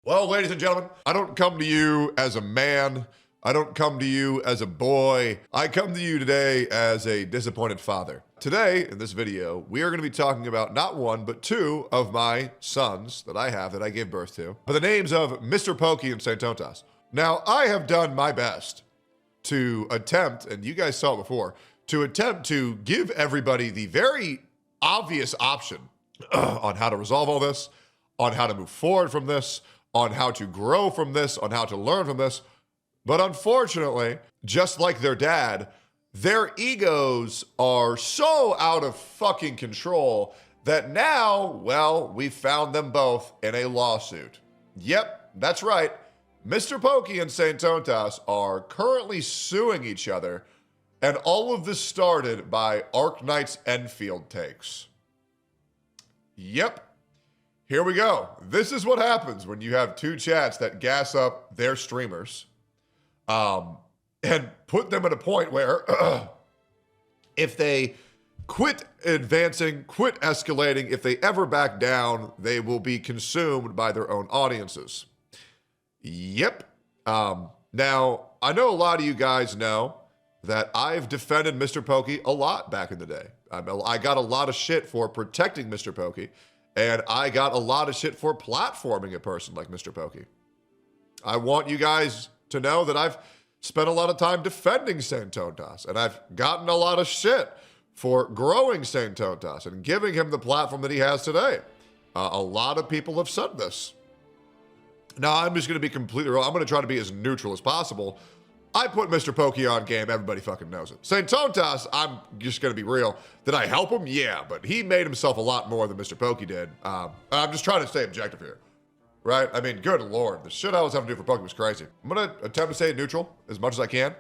Well, ladies and gentlemen, I don't come to you as a man. I don't come to you as a boy. I come to you today as a disappointed father. Today, in this video, we are going to be talking about not one, but two of my sons that I have that I gave birth to, by the names of Mr. Pokey and St. Tontas. Now, I have done my best to attempt, and you guys saw it before, to attempt to give everybody the very obvious option on how to resolve all this, on how to move forward from this, on how to grow from this, on how to learn from this. But unfortunately, just like their dad, their egos are so out of fucking control that now, well, we found them both in a lawsuit. Yep, that's right. Mr. Pokey and St. Tontas are currently suing each other, and all of this started by Arknight's Enfield takes. Yep. Here we go. This is what happens when you have two chats that gas up their streamers and put them at a point where if they quit advancing, quit escalating, if they ever back down, they will be consumed by their own audiences. Yep. Now, I know a lot of you guys know that I've defended Mr. Pokey a lot back in the day. I got a lot of shit for protecting Mr. Pokey. And I got a lot of shit for platforming a person like Mr. Pokey. I want you guys to know that I've spent a lot of time defending St. Tontas, and I've gotten a lot of shit for growing St. Tontas and giving him the platform that he has today. A lot of people have said this. Now, I'm just going to be completely real. I'm going to try to be as neutral as possible. I put Mr. Pokey on game. Everybody fucking knows it. St. Tontas, I'm just going to be real. Did I help him? Yeah, but he made himself a lot more than Mr. Pokey did. I'm just trying to stay objective here, right? I mean, good Lord. The shit I was having to do for Pokey was crazy. I'm going to attempt to stay neutral as much as I can.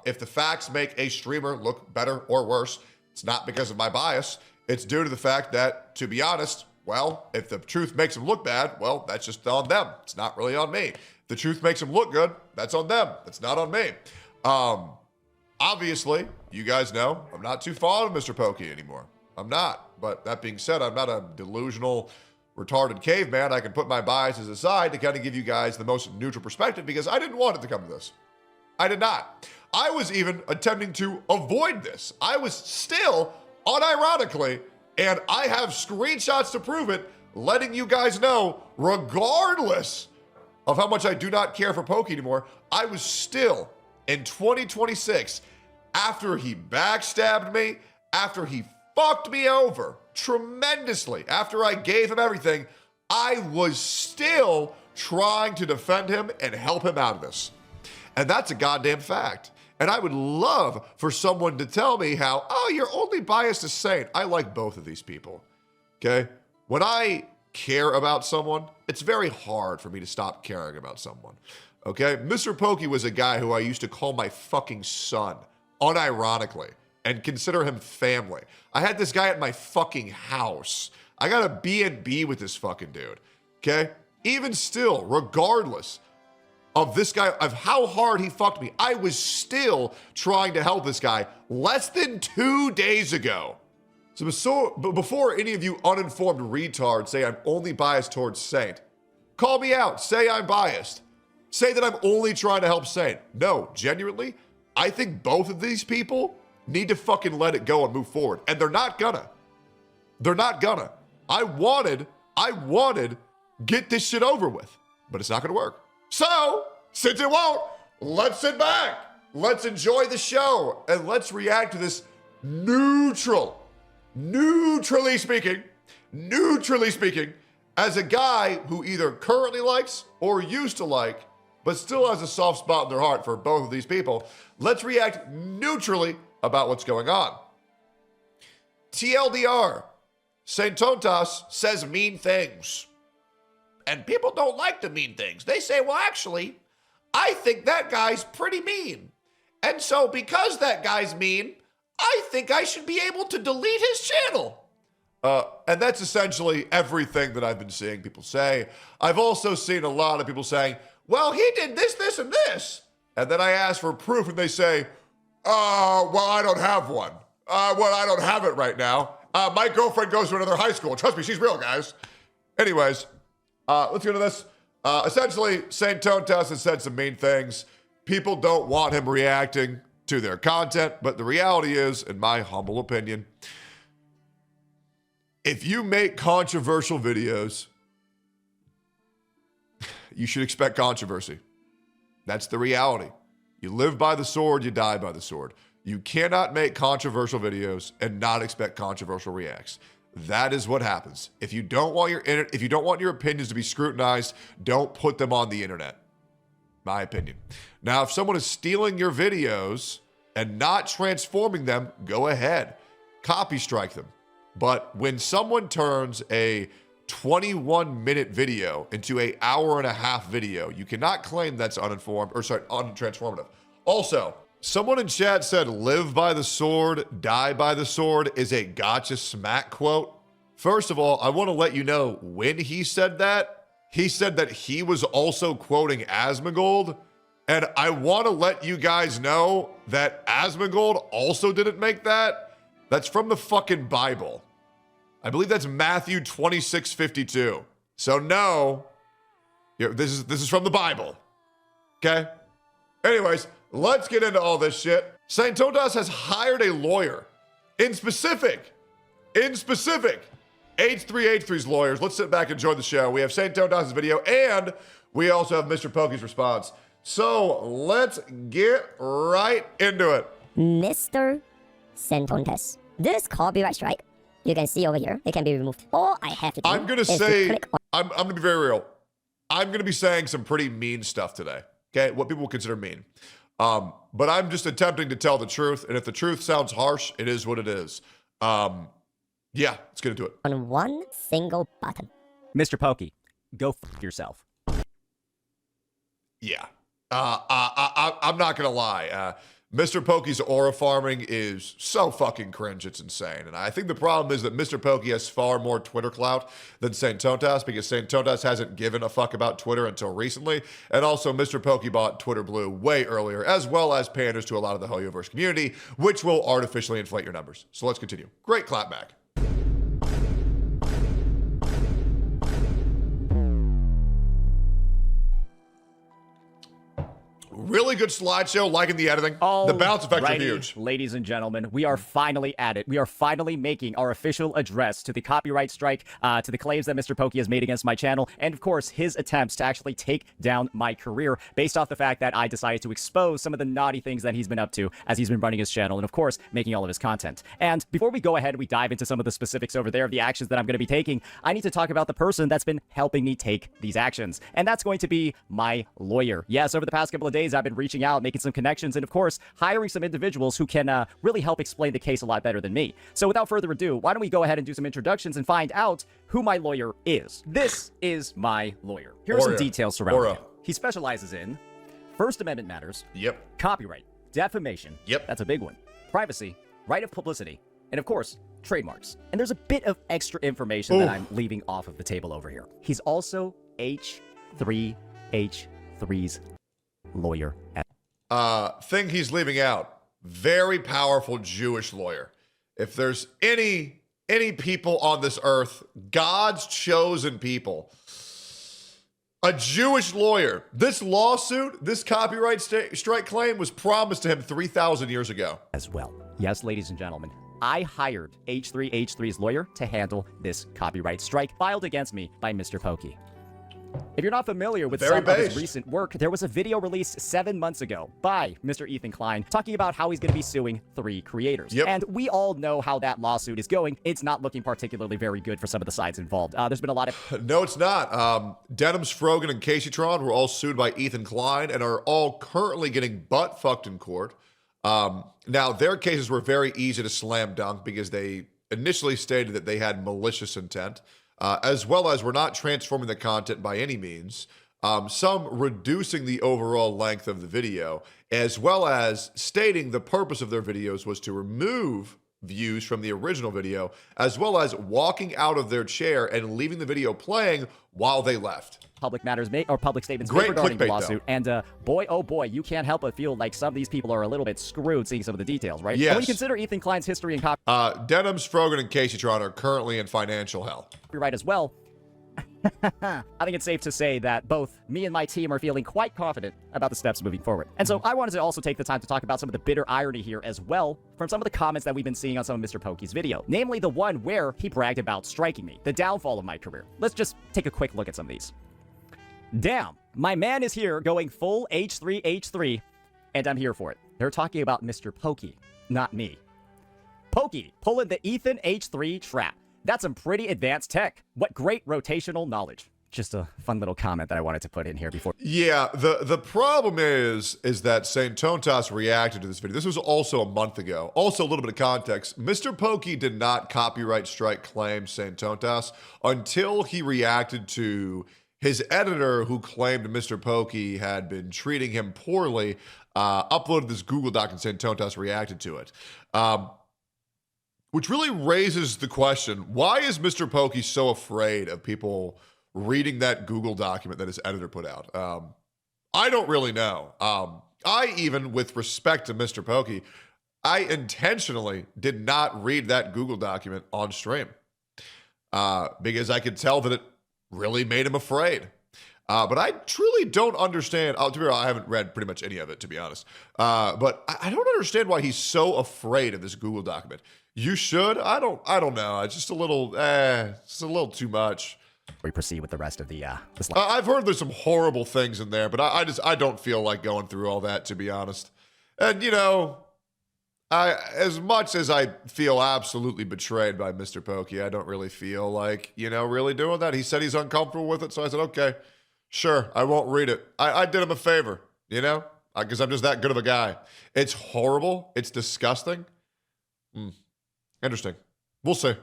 If the facts make a streamer look better or worse, it's not because of my bias. It's due to the fact that, to be honest, well, if the truth makes them look bad, well, that's just on them. It's not really on me. The truth makes them look good. That's on them. That's not on me. Obviously, you guys know I'm not too fond of Mr. Pokey anymore. I'm not. But that being said, I'm not a delusional, retarded caveman. I can put my biases aside to kind of give you guys the most neutral perspective because I didn't want it to come to this. I did not. I was even attempting to avoid this. I was still, unironically, and I have screenshots to prove it, letting you guys know, regardless of how much I do not care for Pokey anymore, I was still, in 2026, after he backstabbed me, after he fucked me over tremendously, after I gave him everything, I was still trying to defend him and help him out of this. And that's a goddamn fact. And I would love for someone to tell me how, oh, you're only biased to Saint. I like both of these people, okay? When I care about someone, it's very hard for me to stop caring about someone, okay? Mr. Pokey was a guy who I used to call my fucking son, unironically, and consider him family. I had this guy at my fucking house. I got a B&B with this fucking dude, okay? Even still, regardless of this guy, of how hard he fucked me, I was still trying to help this guy less than 2 days ago. So before any of you uninformed retards say I'm only biased towards Saint, call me out. Say I'm biased. Say that I'm only trying to help Saint. No, genuinely, I think both of these people need to fucking let it go and move forward. And they're not gonna. They're not gonna. I wanted get this shit over with, but it's not gonna work. So, since it won't, let's sit back. Let's enjoy the show and let's react to this neutrally speaking, as a guy who either currently likes or used to like, but still has a soft spot in their heart for both of these people. Let's react neutrally about what's going on. TLDR, St. Tontas says mean things. And people don't like the mean things. They say, well, actually, I think that guy's pretty mean. And so because that guy's mean, I think I should be able to delete his channel. And that's essentially everything that I've been seeing people say. I've also seen a lot of people saying, well, he did this, this, and this. And then I ask for proof and they say, well, I don't have one. Well, I don't have it right now. My girlfriend goes to another high school. Trust me, she's real, guys. Anyways, let's get into this. Essentially, St. Tontas has said some mean things. People don't want him reacting to their content, but the reality is, in my humble opinion, if you make controversial videos, you should expect controversy. That's the reality. You live by the sword, you die by the sword. You cannot make controversial videos and not expect controversial reacts. That is what happens. If you don't want your opinions to be scrutinized, don't put them on the internet. My opinion. Now, if someone is stealing your videos and not transforming them, go ahead. Copy strike them. But when someone turns a 21-minute video into an hour-and-a-half video, you cannot claim that's untransformative. Also, someone in chat said, live by the sword, die by the sword is a gotcha smack quote. First of all, I want to let you know when he said that he was also quoting Asmongold. And I want to let you guys know that Asmongold also didn't make that. That's from the fucking Bible. I believe that's Matthew 26:52. So no, this is from the Bible. Okay? Anyways, let's get into all this shit. St. Tontas has hired a lawyer. In specific, H3H3's lawyers. Let's sit back and enjoy the show. We have St. Tontas' video, and we also have Mr. Pokey's response. So let's get right into it. Mr. St. Tontas, this copyright strike, you can see over here, it can be removed. All I have to do I'm going to say, I'm going to be very real. I'm going to be saying some pretty mean stuff today. Okay? What people would consider mean. But I'm just attempting to tell the truth. And if the truth sounds harsh, it is what it is. Yeah, let's get into it. On one single button. Mr. Pokey, go f yourself. Yeah. I'm not going to lie. Mr. Pokey's aura farming is so fucking cringe, it's insane. And I think the problem is that Mr. Pokey has far more Twitter clout than St. Tontas, because St. Tontas hasn't given a fuck about Twitter until recently. And also, Mr. Pokey bought Twitter Blue way earlier, as well as panders to a lot of the Hoyoverse community, which will artificially inflate your numbers. So let's continue. Great clapback. Really good slideshow, liking the editing. The bounce effects are huge. Ladies and gentlemen, we are finally at it. We are finally making our official address to the copyright strike, to the claims that Mr. Pokey has made against my channel, and of course, his attempts to actually take down my career based off the fact that I decided to expose some of the naughty things that he's been up to as he's been running his channel and, of course, making all of his content. And before we go ahead and we dive into some of the specifics over there of the actions that I'm going to be taking, I need to talk about the person that's been helping me take these actions, and that's going to be my lawyer. Yes, over the past couple of days, I've been reaching out, making some connections, and of course, hiring some individuals who can really help explain the case a lot better than me. So without further ado, why don't we go ahead and do some introductions and find out who my lawyer is. This is my lawyer. Here are some details surrounding him. He specializes in First Amendment matters. Yep. Copyright, defamation. Yep. That's a big one. Privacy, right of publicity, and of course, trademarks. And there's a bit of extra information that I'm leaving off of the table over here. He's also H3H3's lawyer. Thing he's leaving out, very powerful Jewish lawyer. If there's any people on this earth, God's chosen people, a Jewish lawyer. This lawsuit, this copyright strike claim was promised to him 3,000 years ago. As well. Yes, ladies and gentlemen, I hired H3H3's lawyer to handle this copyright strike filed against me by Mr. Pokey. If you're not familiar with some of his recent work, there was a video released 7 months ago by Mr. Ethan Klein talking about how he's going to be suing 3 creators. Yep. And we all know how that lawsuit is going. It's not looking particularly very good for some of the sides involved. There's been a lot of... No, it's not. Denims, Frogan, and Caseytron were all sued by Ethan Klein and are all currently getting butt-fucked in court. Now, their cases were very easy to slam dunk because they initially stated that they had malicious intent. As well as we're not transforming the content by any means, some reducing the overall length of the video, as well as stating the purpose of their videos was to remove views from the original video, as well as walking out of their chair and leaving the video playing while they left. Public matters made, or public statements made regarding the lawsuit. And boy, oh boy, you can't help but feel like some of these people are a little bit screwed seeing some of the details, right? Yes. And when you consider Ethan Klein's history and Denims, Frogan, and Caseytron are currently in financial hell. Copyright as well, I think it's safe to say that both me and my team are feeling quite confident about the steps moving forward. And so I wanted to also take the time to talk about some of the bitter irony here as well from some of the comments that we've been seeing on some of Mr. Pokey's video, namely the one where he bragged about striking me, the downfall of my career. Let's just take a quick look at some of these. Damn, my man is here going full H3, and I'm here for it. They're talking about Mr. Pokey, not me. Pokey pulling the Ethan H3 trap. That's some pretty advanced tech. What great rotational knowledge. Just a fun little comment that I wanted to put in here before. Yeah, the problem is that Tectone reacted to this video. This was also a month ago. Also, a little bit of context. Mr. Pokey did not copyright strike claim Tectone until he reacted to his editor, who claimed Mr. Pokey had been treating him poorly, uploaded this Google Doc and Tectone reacted to it. Which really raises the question, why is Mr. Pokey so afraid of people reading that Google document that his editor put out? I don't really know. I even, with respect to Mr. Pokey, I intentionally did not read that Google document on stream because I could tell that it really made him afraid. But I truly don't understand. To be honest, I haven't read pretty much any of it, to be honest. But I don't understand why he's so afraid of this Google document. You should. I don't know. It's just a little too much. We proceed with the rest of the slide. I've heard there's some horrible things in there, but I don't feel like going through all that, to be honest. And as much as I feel absolutely betrayed by Mr. Pokey, I don't really feel like really doing that. He said he's uncomfortable with it, so I said, okay, sure, I won't read it. I did him a favor, because I'm just that good of a guy. It's horrible. It's disgusting. Interesting. We'll see.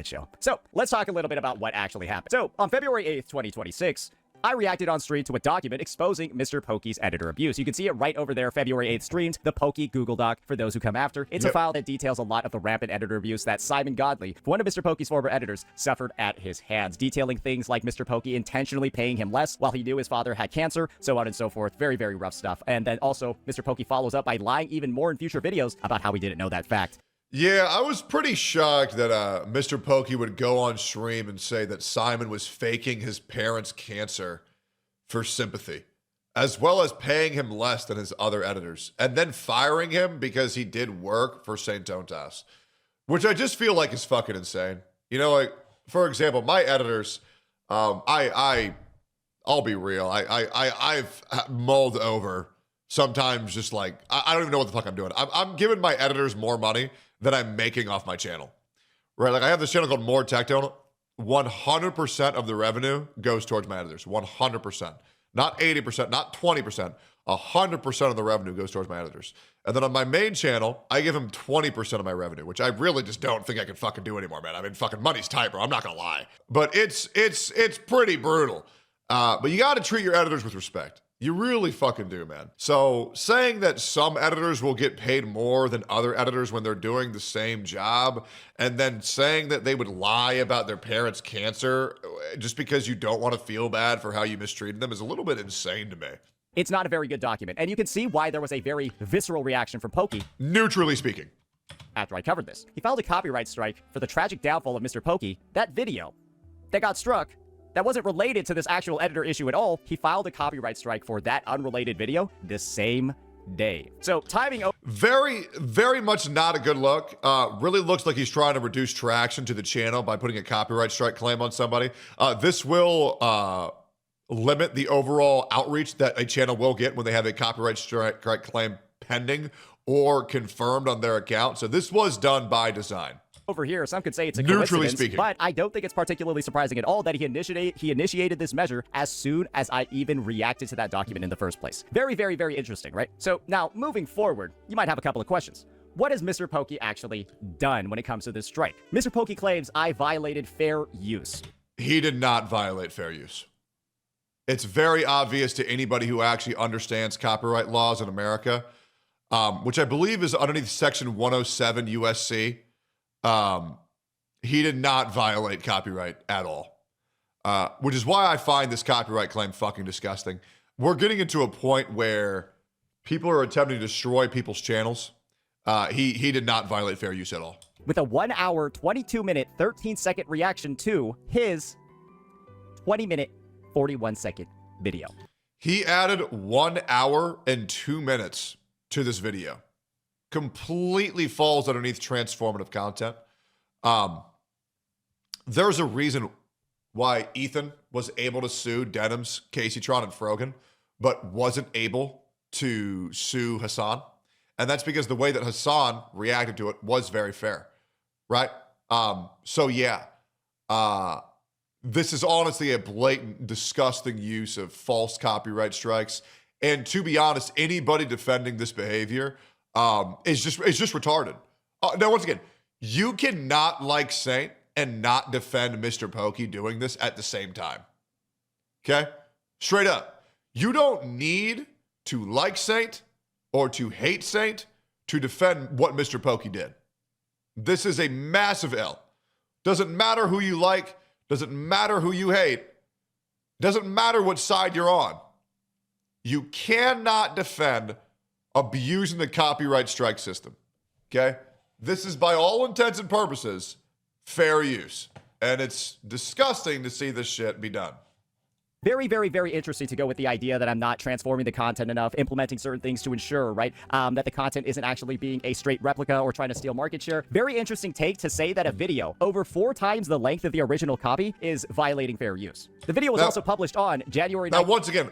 Show. So let's talk a little bit about what actually happened. So on February 8th, 2026, I reacted on stream to a document exposing Mr. Pokey's editor abuse. You can see it right over there, February 8th streamed, the Pokey Google Doc for those who come after. It's a file that details a lot of the rampant editor abuse that Simon Godley, one of Mr. Pokey's former editors, suffered at his hands, detailing things like Mr. Pokey intentionally paying him less while he knew his father had cancer, so on and so forth. Very, very rough stuff. And then also, Mr. Pokey follows up by lying even more in future videos about how he didn't know that fact. Yeah, I was pretty shocked that Mr. Pokey would go on stream and say that Simon was faking his parents' cancer for sympathy, as well as paying him less than his other editors, and then firing him because he did work for Tectone, which I just feel like is fucking insane. Like, for example, my editors, I'll be real, I've mulled over sometimes just like, I don't even know what the fuck I'm doing. I'm giving my editors more money that I'm making off my channel, right? Like I have this channel called More Tectone. 100% of the revenue goes towards my editors. 100%, not 80%, not 20%. 100% of the revenue goes towards my editors. And then on my main channel, I give them 20% of my revenue, which I really just don't think I can fucking do anymore, man. I mean, fucking money's tight, bro. I'm not gonna lie, but it's pretty brutal. But you got to treat your editors with respect. You really fucking do, man. So saying that some editors will get paid more than other editors when they're doing the same job, and then saying that they would lie about their parents' cancer just because you don't want to feel bad for how you mistreated them is a little bit insane to me. It's not a very good document, and you can see why there was a very visceral reaction from Pokey. Neutrally speaking. After I covered this, he filed a copyright strike for the tragic downfall of Mr. Pokey. That video that got struck, that wasn't related to this actual editor issue at all. He filed a copyright strike for that unrelated video the same day. So timing... Very, very much not a good look. Really looks like he's trying to reduce traction to the channel by putting a copyright strike claim on somebody. This will limit the overall outreach that a channel will get when they have a copyright strike claim pending or confirmed on their account. So this was done by design. Over here, some could say it's a Neutrally coincidence, speaking. but I don't think it's particularly surprising at all that he initiated this measure as soon as I even reacted to that document in the first place. Very, very, very interesting, right? So now, moving forward, you might have a couple of questions. What has Mr. Pokey actually done when it comes to this strike? Mr. Pokey claims I violated fair use. He did not violate fair use. It's very obvious to anybody who actually understands copyright laws in America, which I believe is underneath Section 107 USC. He did not violate copyright at all, which is why I find this copyright claim fucking disgusting. We're getting into a point where people are attempting to destroy people's channels. He did not violate fair use at all. With a 1 hour, 22 minute, 13 second reaction to his 20-minute, 41-second video. He added 1 hour and 2 minutes to this video. Completely falls underneath transformative content. There's a reason why Ethan was able to sue Denims, Casey Tron, and Frogan, but wasn't able to sue Hassan. And that's because the way that Hassan reacted to it was very fair, right? So yeah, this is honestly a blatant, disgusting use of false copyright strikes. And to be honest, anybody defending this behavior is just retarded. Now, once again, you cannot like Saint and not defend Mr. Pokey doing this at the same time. Okay? Straight up. You don't need to like Saint or to hate Saint to defend what Mr. Pokey did. This is a massive L. Doesn't matter who you like, doesn't matter who you hate, doesn't matter what side you're on. You cannot defend abusing the copyright strike system. Okay? This is, by all intents and purposes, fair use. And it's disgusting to see this shit be done. Very, very, very interesting to go with the idea that I'm not transforming the content enough, implementing certain things to ensure, right, that the content isn't actually being a straight replica or trying to steal market share. Very interesting take to say that a video over 4 times the length of the original copy is violating fair use. The video was also published on January 9th. Now, once again,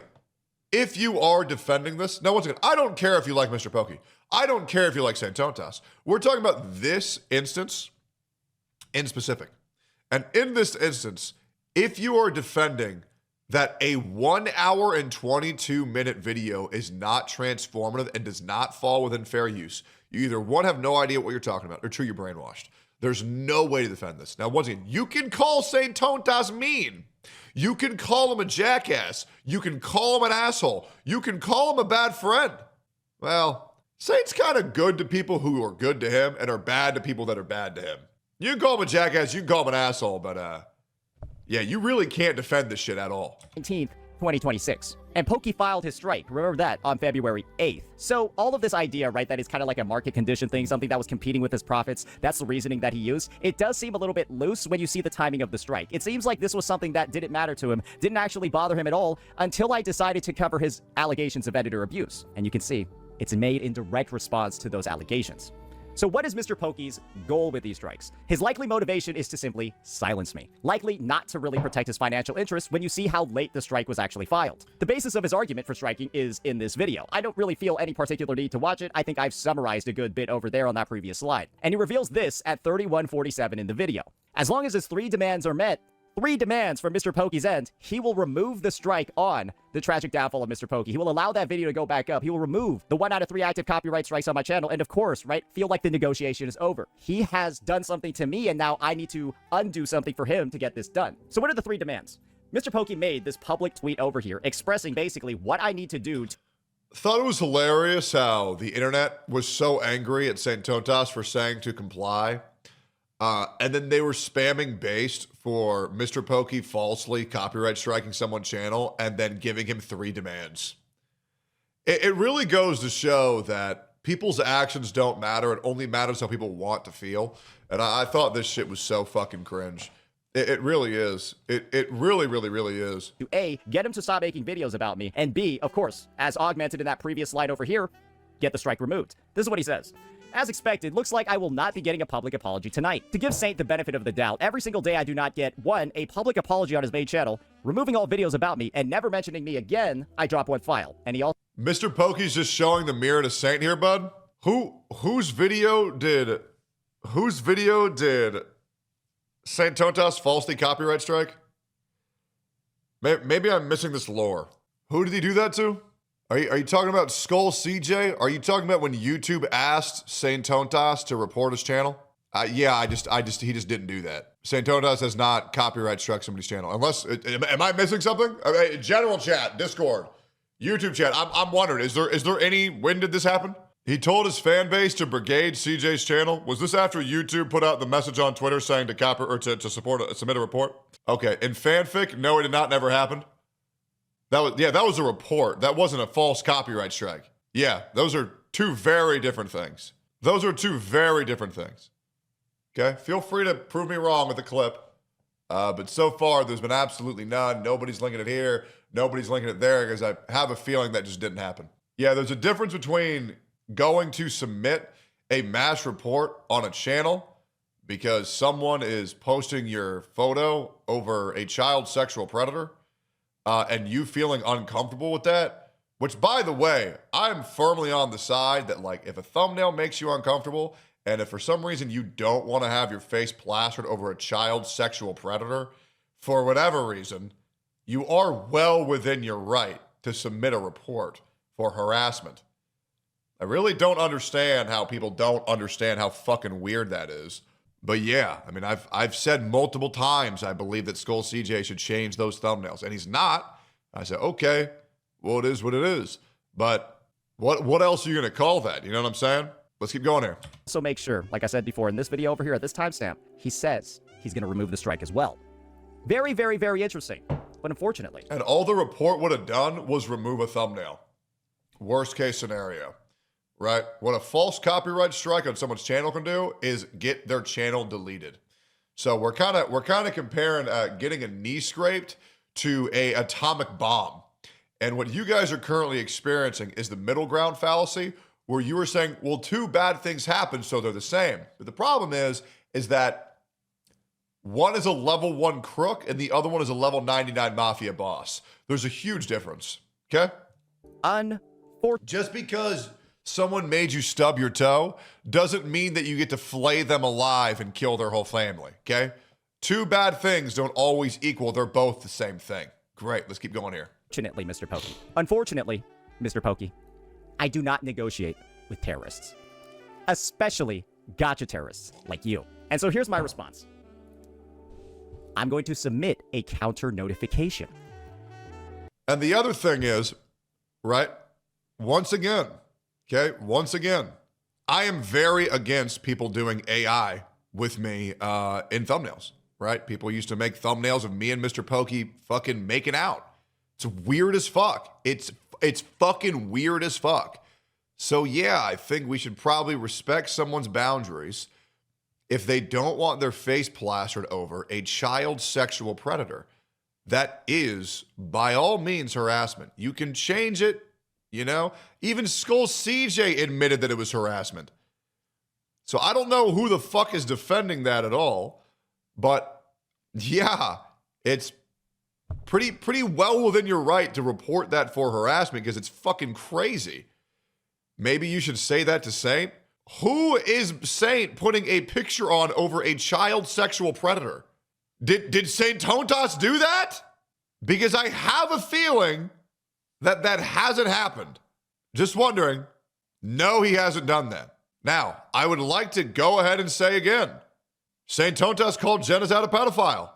if you are defending this, now, once again, I don't care if you like Mr. Pokey. I don't care if you like Santontas. We're talking about this instance in specific. And in this instance, if you are defending that a 1 hour and 22-minute video is not transformative and does not fall within fair use, you either, one, have no idea what you're talking about, or two, you're brainwashed. There's no way to defend this. Now, once again, you can call Santontas mean. You can call him a jackass. You can call him an asshole. You can call him a bad friend. Well, Saint's kind of good to people who are good to him and are bad to people that are bad to him. You can call him a jackass, you can call him an asshole, but yeah, you really can't defend this shit at all. 19th, 2026. And Pokey filed his strike, remember that, on February 8th. So all of this idea, right, that is kind of like a market condition thing, something that was competing with his profits, that's the reasoning that he used. It does seem a little bit loose when you see the timing of the strike. It seems like this was something that didn't matter to him, didn't actually bother him at all, until I decided to cover his allegations of editor abuse. And you can see, it's made in direct response to those allegations. So what is Mr. Pokey's goal with these strikes? His likely motivation is to simply silence me. Likely not to really protect his financial interests when you see how late the strike was actually filed. The basis of his argument for striking is in this video. I don't really feel any particular need to watch it. I think I've summarized a good bit over there on that previous slide. And he reveals this at 31:47 in the video. As long as his 3 demands are met, 3 demands from Mr. Pokey's end, he will remove the strike on the tragic downfall of Mr. Pokey. He will allow that video to go back up. He will remove the 1 out of 3 active copyright strikes on my channel. And of course, right, feel like the negotiation is over. He has done something to me, and now I need to undo something for him to get this done. So what are the 3 demands? Mr. Pokey made this public tweet over here expressing basically what I need to do to Thought it was hilarious how the internet was so angry at Santontas for saying to comply. And then they were spamming based for Mr. Pokey falsely copyright striking someone's channel and then giving him 3 demands. It really goes to show that people's actions don't matter. It only matters how people want to feel. And I thought this shit was so fucking cringe. It really is. It really, really, really is. To A, get him to stop making videos about me, and B, of course, as augmented in that previous slide over here, get the strike removed. This is what he says. As expected, looks like I will not be getting a public apology tonight. To give Saint the benefit of the doubt, every single day I do not get, 1, a public apology on his main channel, removing all videos about me, and never mentioning me again, I drop 1 file. And he also... Mr. Pokey's just showing the mirror to Saint here, bud? Whose video did Santontas falsely copyright strike? Maybe I'm missing this lore. Who did he do that to? Are you talking about Skull CJ? Are you talking about when YouTube asked Santontas to report his channel? Yeah, he just didn't do that. Santontas has not copyright struck somebody's channel. Unless, am I missing something? General chat, Discord, YouTube chat. I'm wondering, is there any, when did this happen? He told his fan base to brigade CJ's channel. Was this after YouTube put out the message on Twitter saying to copy or to submit a report? Okay, in fanfic, no, it did not, never happened. That was a report. That wasn't a false copyright strike. Yeah, those are 2 very different things. Okay, feel free to prove me wrong with the clip. But so far, there's been absolutely none. Nobody's linking it here. Nobody's linking it there because I have a feeling that just didn't happen. Yeah, there's a difference between going to submit a mass report on a channel because someone is posting your photo over a child sexual predator and you feeling uncomfortable with that, which, by the way, I'm firmly on the side that, like, if a thumbnail makes you uncomfortable and if for some reason you don't want to have your face plastered over a child sexual predator, for whatever reason, you are well within your right to submit a report for harassment. I really don't understand how people don't understand how fucking weird that is. But yeah, I mean, I've said multiple times I believe that Skull CJ should change those thumbnails, and he's not. I said, okay, well, it is what it is. But what else are you going to call that? You know what I'm saying? Let's keep going here. So make sure, like I said before, in this video over here at this timestamp, he says he's going to remove the strike as well. Very, very, very interesting. But unfortunately. And all the report would have done was remove a thumbnail. Worst case scenario, right? What a false copyright strike on someone's channel can do is get their channel deleted. So we're kind of comparing getting a knee scraped to a atomic bomb. And what you guys are currently experiencing is the middle ground fallacy, where you were saying, well, two bad things happen, so they're the same. But the problem is that one is a level 1 crook and the other one is a level 99 mafia boss. There's a huge difference, okay? Just because someone made you stub your toe doesn't mean that you get to flay them alive and kill their whole family, okay? Two bad things don't always equal they're both the same thing. Great, let's keep going here. Unfortunately, Mr. Pokey. Unfortunately, Mr. Pokey, I do not negotiate with terrorists, especially gotcha terrorists like you. And so here's my response. I'm going to submit a counter notification. And the other thing is, right, once again, I am very against people doing AI with me in thumbnails, right? People used to make thumbnails of me and Mr. Pokey fucking making out. It's weird as fuck. It's fucking weird as fuck. So yeah, I think we should probably respect someone's boundaries if they don't want their face plastered over a child sexual predator. That is, by all means, harassment. You can change it, you know? Even Skull CJ admitted that it was harassment. So I don't know who the fuck is defending that at all, but yeah, it's pretty well within your right to report that for harassment because it's fucking crazy. Maybe you should say that to Saint. Who is Saint putting a picture on over a child sexual predator? Did Saint Tontas do that? Because I have a feeling that hasn't happened. Just wondering. No, he hasn't done that. Now, I would like to go ahead and say again, Saint Tontas called Genizad a pedophile.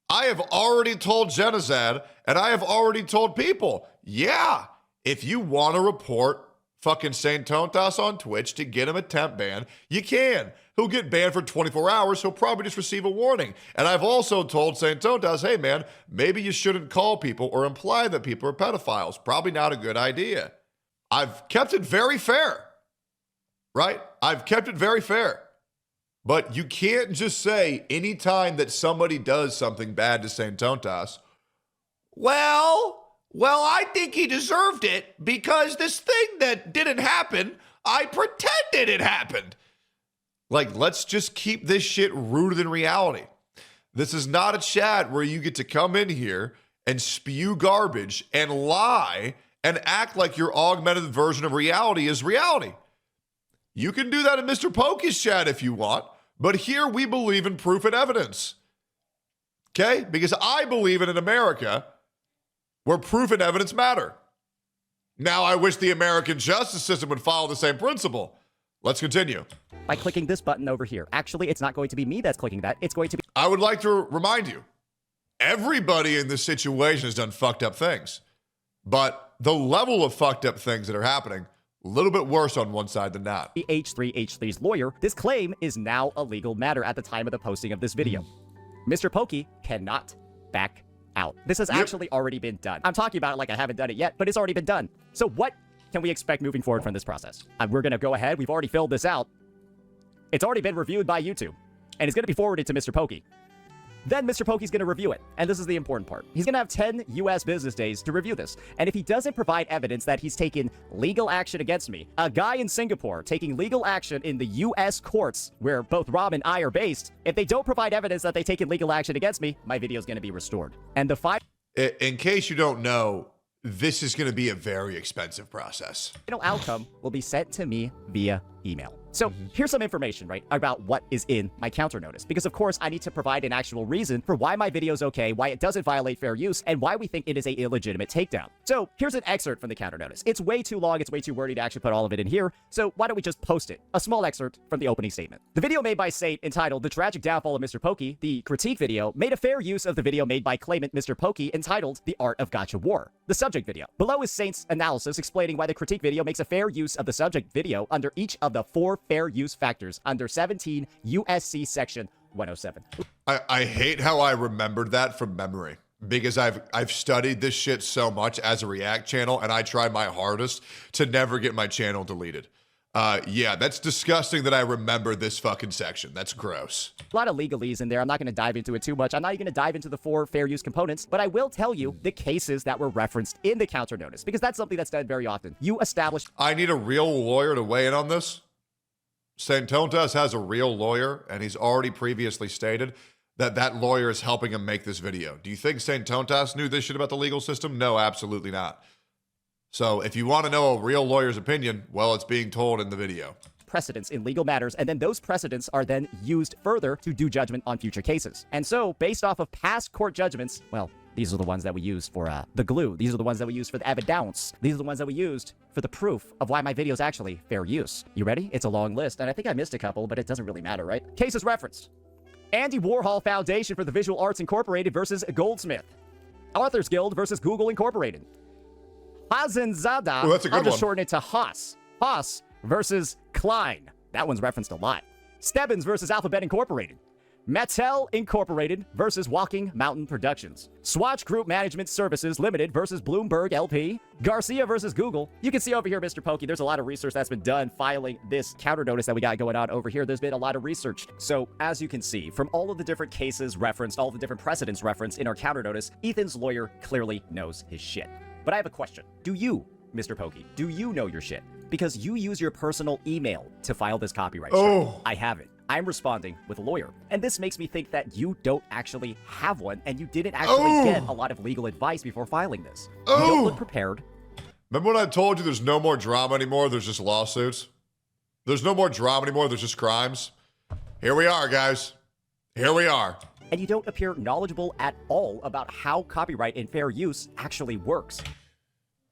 I have already told Genizad, and I have already told people, yeah, if you want to report fucking Saint Tontas on Twitch to get him a temp ban, you can. He'll get banned for 24 hours. He'll probably just receive a warning. And I've also told Saint Tontas, hey man, maybe you shouldn't call people or imply that people are pedophiles. Probably not a good idea. I've kept it very fair, right? I've kept it very fair. But you can't just say anytime that somebody does something bad to Saint Tontas, well, I think he deserved it because this thing that didn't happen, I pretended it happened. Like, let's just keep this shit rooted in reality. This is not a chat where you get to come in here and spew garbage and lie and act like your augmented version of reality is reality. You can do that in Mr. Pokey's chat if you want, but here we believe in proof and evidence. Okay? Because I believe in an America where proof and evidence matter. Now, I wish the American justice system would follow the same principle. Let's continue. By clicking this button over here. Actually, it's not going to be me that's clicking that. It's going to be... I would like to remind you, everybody in this situation has done fucked up things. But the level of fucked up things that are happening, a little bit worse on one side than not. The H3H3's lawyer, this claim is now a legal matter at the time of the posting of this video. Mr. Pokey cannot back out. This has actually already been done. I'm talking about it like I haven't done it yet, but it's already been done. So what can we expect moving forward from this process? We're going to go ahead. We've already filled this out. It's already been reviewed by YouTube, and it's going to be forwarded to Mr. Pokey. Then Mr. Pokey's going to review it. And this is the important part. He's going to have 10 US business days to review this. And if he doesn't provide evidence that he's taken legal action against me, a guy in Singapore taking legal action in the US courts where both Rob and I are based, if they don't provide evidence that they've taken legal action against me, my video is going to be restored. And the In case you don't know, this is going to be a very expensive process. final outcome will be sent to me via email. So here's some information, right, about what is in my counter notice. Because, of course, I need to provide an actual reason for why my video is okay, why it doesn't violate fair use, and why we think it is a illegitimate takedown. So here's an excerpt from the counter notice. It's way too long. It's way too wordy to actually put all of it in here. So why don't we just post it? A small excerpt from the opening statement. The video made by Saint entitled The Tragic Downfall of Mr. Pokey, the critique video, made a fair use of the video made by claimant Mr. Pokey entitled The Art of Gotcha War. The subject video. Below is Saint's analysis explaining why the critique video makes a fair use of the subject video under each of the 4 fair use factors under 17 USC section 107. I hate how I remembered that from memory because I've studied this shit so much as a React channel, and I tried my hardest to never get my channel deleted. Yeah, that's disgusting that I remember this fucking section. That's gross. A lot of legalese in there. I'm not going to dive into it too much. I'm not even going to dive into the 4 fair use components, but I will tell you the cases that were referenced in the counter notice, because that's something that's done very often. You established... I need a real lawyer to weigh in on this. Santontas has a real lawyer, and he's already previously stated that that lawyer is helping him make this video. Do you think Santontas knew this shit about the legal system? No, absolutely not. So if you want to know a real lawyer's opinion, well, it's being told in the video. Precedents in legal matters, and then those precedents are then used further to do judgment on future cases. And so, based off of past court judgments, well, these are the ones that we used for the glue. These are the ones that we used for the evidence. These are the ones that we used for the proof of why my video is actually fair use. You ready? It's a long list, and I think I missed a couple, but it doesn't really matter, right? Cases referenced. Andy Warhol Foundation for the Visual Arts Incorporated versus Goldsmith. Authors Guild versus Google Incorporated. Hazenzada, Oh, that's a good I'll just one. shorten it to Haas. Haas versus Klein. That one's referenced a lot. Stebbins versus Alphabet Incorporated. Mattel Incorporated versus Walking Mountain Productions. Swatch Group Management Services Limited versus Bloomberg LP. Garcia versus Google. You can see over here, Mr. Pokey, there's a lot of research that's been done filing this counter notice that we got going on over here. There's been a lot of research. So, as you can see, from all of the different cases referenced, all the different precedents referenced in our counter notice, Ethan's lawyer clearly knows his shit. But I have a question. Do you, Mr. Pokey, do you know your shit? Because you use your personal email to file this copyright strike. Oh. I haven't. I'm responding with a lawyer. And this makes me think that you don't actually have one, and you didn't actually get a lot of legal advice before filing this. You don't look prepared. Remember when I told you there's no more drama anymore? There's just lawsuits. There's no more drama anymore. There's just crimes. Here we are, guys. Here we are. And you don't appear knowledgeable at all about how copyright and fair use actually works.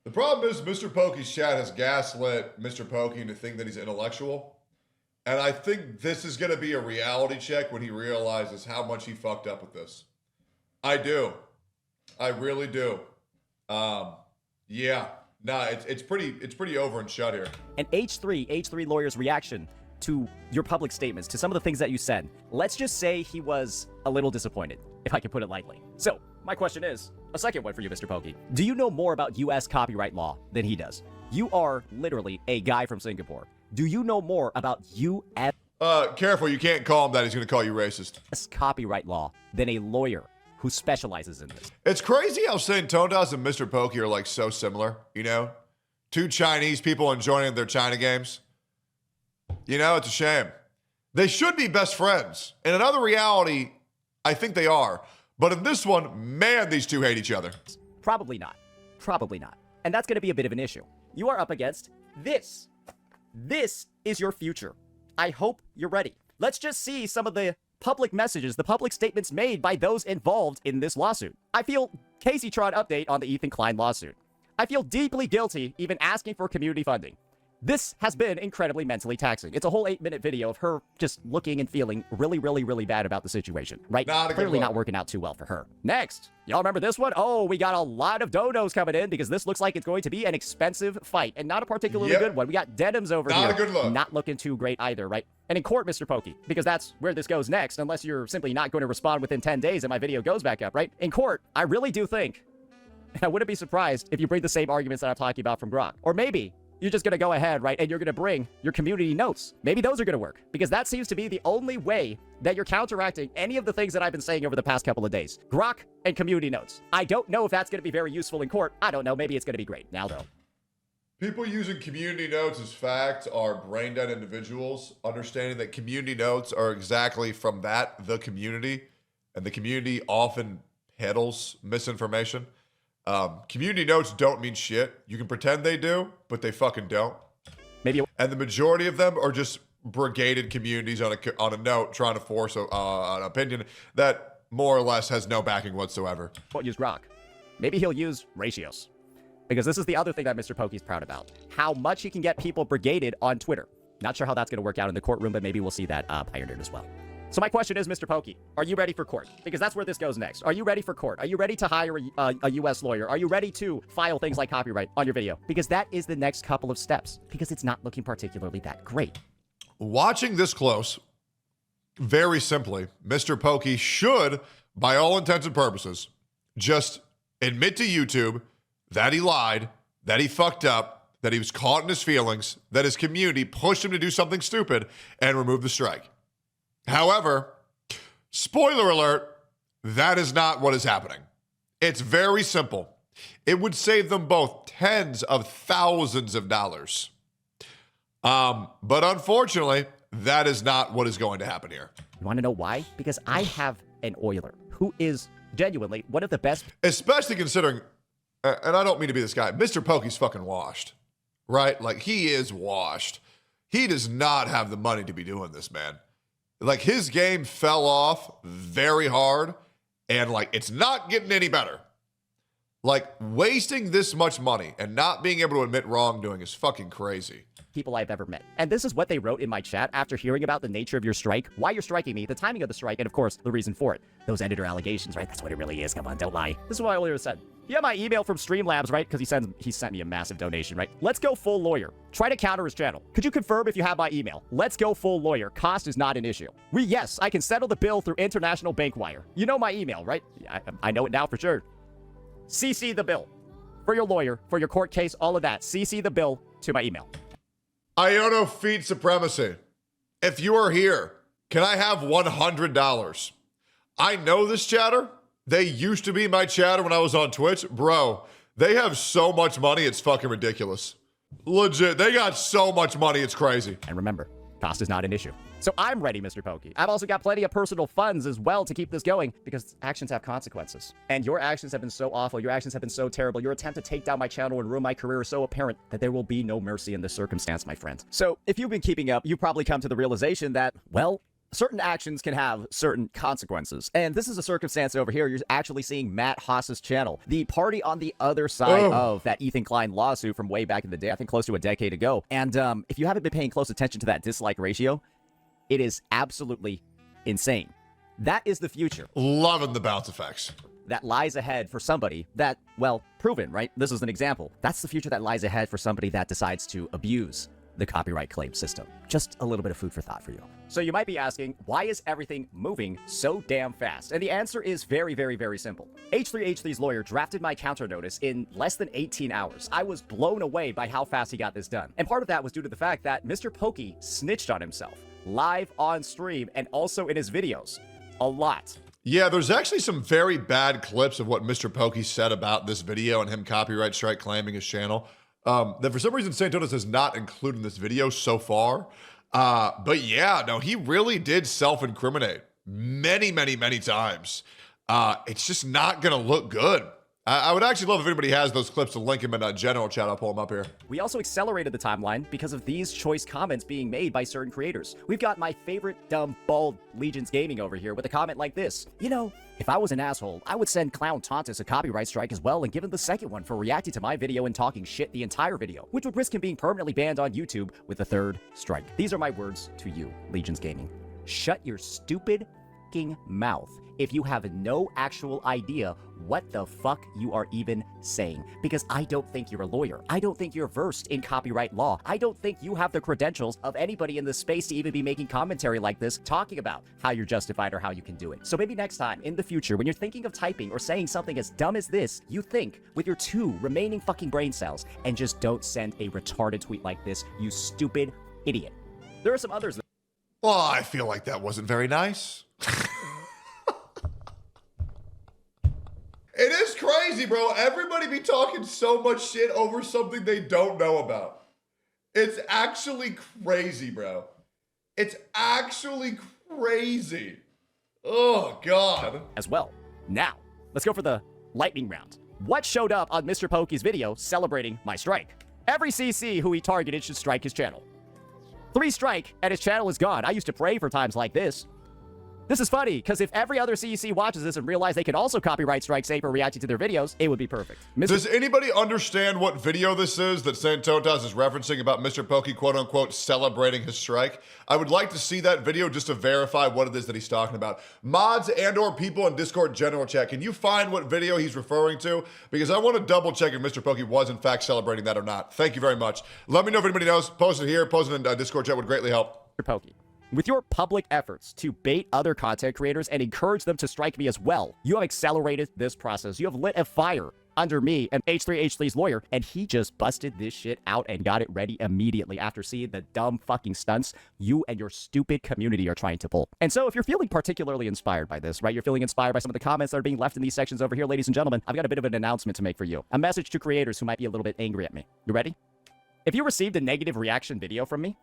The problem is Mr. Pokey's chat has gaslit Mr. Pokey into thinking that he's intellectual. And I think this is going to be a reality check when he realizes how much he fucked up with this. I do. I really do. Yeah. Nah, it's pretty over and shut here. An H3 lawyer's reaction to your public statements, to some of the things that you said. Let's just say he was a little disappointed, if I can put it lightly. So, my question is, a second one for you, Mr. Pokey. Do you know more about U.S. copyright law than he does? You are literally a guy from Singapore. Do you know more about U.S. Careful, you can't call him that. He's going to call you racist. copyright law than a lawyer who specializes in this? It's crazy how Santontas and Mr. Pokey are like so similar, you know? 2 Chinese people enjoying their China games. You know, it's a shame. They should be best friends. In another reality, I think they are. But in this one, man, these 2 hate each other. Probably not. Probably not. And that's going to be a bit of an issue. You are up against this. This is your future. I hope you're ready. Let's just see some of the public messages, the public statements made by those involved in this lawsuit. I feel Casey Tron update on the Ethan Klein lawsuit. I feel deeply guilty even asking for community funding. This has been incredibly mentally taxing. It's a whole 8-minute video of her just looking and feeling really, really, really bad about the situation, right? Not a good Clearly look. not working out too well for her. Next, y'all remember this one? Oh, we got a lot of donos coming in because this looks like it's going to be an expensive fight and not a particularly Yep. good one. We got denims over here. Not a good look. Not looking too great either, right? And in court, Mr. Pokey, because that's where this goes next, unless you're simply not going to respond within 10 days and my video goes back up, right? In court, I really do think, and I wouldn't be surprised if you bring the same arguments that I'm talking about from Grok. Or maybe you're just going to go ahead, right, and you're going to bring your community notes. Maybe those are going to work, because that seems to be the only way that you're counteracting any of the things that I've been saying over the past couple of days. Grok and community notes. I don't know if that's going to be very useful in court. I don't know. Maybe it's going to be great. Now, though. People using community notes as fact are brain dead individuals, understanding that community notes are exactly from that, the community, and the community often peddles misinformation. Community notes don't mean shit. You can pretend they do, but they fucking don't. Maybe. And the majority of them are just brigaded communities on a note trying to force an opinion that more or less has no backing whatsoever. Won't use Grok. Maybe he'll use ratios. Because this is the other thing that Mr. Pokey's proud about. How much he can get people brigaded on Twitter. Not sure how that's going to work out in the courtroom, but maybe we'll see that pioneered as well. So my question is, Mr. Pokey, are you ready for court? Because that's where this goes next. Are you ready for court? Are you ready to hire a U.S. lawyer? Are you ready to file things like copyright on your video? Because that is the next couple of steps. Because it's not looking particularly that great. Watching this close, very simply, Mr. Pokey should, by all intents and purposes, just admit to YouTube that he lied, that he fucked up, that he was caught in his feelings, that his community pushed him to do something stupid, and remove the strike. However, spoiler alert, that is not what is happening. It's very simple. It would save them both tens of thousands of dollars. But unfortunately, that is not what is going to happen here. You want to know why? Because I have an Oiler who is genuinely one of the best. Especially considering, and I don't mean to be this guy, Mr. Pokey's fucking washed, right? Like, he is washed. He does not have the money to be doing this, man. Like, his game fell off very hard, and, like, it's not getting any better. Like, wasting this much money and not being able to admit wrongdoing is fucking crazy. People I've ever met. And this is what they wrote in my chat after hearing about the nature of your strike, why you're striking me, the timing of the strike, and of course, the reason for it. Those editor allegations, right? That's what it really is. Come on, don't lie. This is what I earlier said. You have my email from Streamlabs, right? Because he sent me a massive donation, right? Let's go full lawyer. Try to counter his channel. Could you confirm if you have my email? Let's go full lawyer. Cost is not an issue. Yes, I can settle the bill through international bank wire. You know my email, right? I know it now for sure. CC the bill. For your lawyer, for your court case, all of that. CC the bill to my email. Iono Feet Supremacy. If you are here, can I have $100? I know this chatter. They used to be my chatter when I was on Twitch. Bro, they have so much money, it's fucking ridiculous. Legit, they got so much money, it's crazy. And remember, cost is not an issue. So I'm ready, Mr. Pokey. I've also got plenty of personal funds as well to keep this going because actions have consequences. And your actions have been so awful. Your actions have been so terrible. Your attempt to take down my channel and ruin my career is so apparent that there will be no mercy in this circumstance, my friend. So if you've been keeping up, you've probably come to the realization that, well, certain actions can have certain consequences. And this is a circumstance over here. You're actually seeing Matt Haas's channel, the party on the other side of that Ethan Klein lawsuit from way back in the day, I think close to a decade ago. And if you haven't been paying close attention to that dislike ratio, it is absolutely insane. That is the future. Loving the bounce effects. That lies ahead for somebody that, well, proven, right? This is an example. That's the future that lies ahead for somebody that decides to abuse the copyright claim system. Just a little bit of food for thought for you. So you might be asking, why is everything moving so damn fast? And the answer is very, very, very simple. H3H3's lawyer drafted my counter notice in less than 18 hours. I was blown away by how fast he got this done. And part of that was due to the fact that Mr. Pokey snitched on himself live on stream and also in his videos. A lot. Yeah, there's actually some very bad clips of what Mr. Pokey said about this video and him copyright strike claiming his channel. That for some reason Santonis has not included in this video so far. But yeah, no, he really did self-incriminate many, many, many times. It's just not going to look good. I would actually love if anybody has those clips to link him in general chat. I'll pull them up here. We also accelerated the timeline because of these choice comments being made by certain creators. We've got my favorite dumb, bald Legions Gaming over here with a comment like this. You know, if I was an asshole, I would send Clown Tontus a copyright strike as well and give him the second one for reacting to my video and talking shit the entire video, which would risk him being permanently banned on YouTube with the third strike. These are my words to you, Legions Gaming. Shut your stupid fucking mouth if you have no actual idea what the fuck you are even saying. Because I don't think you're a lawyer. I don't think you're versed in copyright law. I don't think you have the credentials of anybody in this space to even be making commentary like this, talking about how you're justified or how you can do it. So maybe next time, in the future, when you're thinking of typing or saying something as dumb as this, you think with your 2 remaining fucking brain cells and just don't send a retarded tweet like this, you stupid idiot. There are some others. Well, I feel like that wasn't very nice. It is crazy, bro. Everybody be talking so much shit over something they don't know about. It's actually crazy, bro. It's actually crazy. Oh, God. As well. Now, let's go for the lightning round. What showed up on Mr. Pokey's video celebrating my strike? Every CC who he targeted should strike his channel. 3 strike, and his channel is gone. I used to pray for times like this. This is funny, because if every other CEC watches this and realize they can also copyright strike Saint for reacting to their videos, it would be perfect. Does anybody understand what video this is that Santontas is referencing about Mr. Pokey, quote-unquote, celebrating his strike? I would like to see that video just to verify what it is that he's talking about. Mods and or people in Discord general chat, can you find what video he's referring to? Because I want to double-check if Mr. Pokey was, in fact, celebrating that or not. Thank you very much. Let me know if anybody knows. Post it here. Post it in Discord chat would greatly help. Mr. Pokey. With your public efforts to bait other content creators and encourage them to strike me as well, you have accelerated this process. You have lit a fire under me and H3H3's lawyer, and he just busted this shit out and got it ready immediately after seeing the dumb fucking stunts you and your stupid community are trying to pull. And so if you're feeling particularly inspired by this, right, you're feeling inspired by some of the comments that are being left in these sections over here, ladies and gentlemen, I've got a bit of an announcement to make for you. A message to creators who might be a little bit angry at me. You ready? If you received a negative reaction video from me,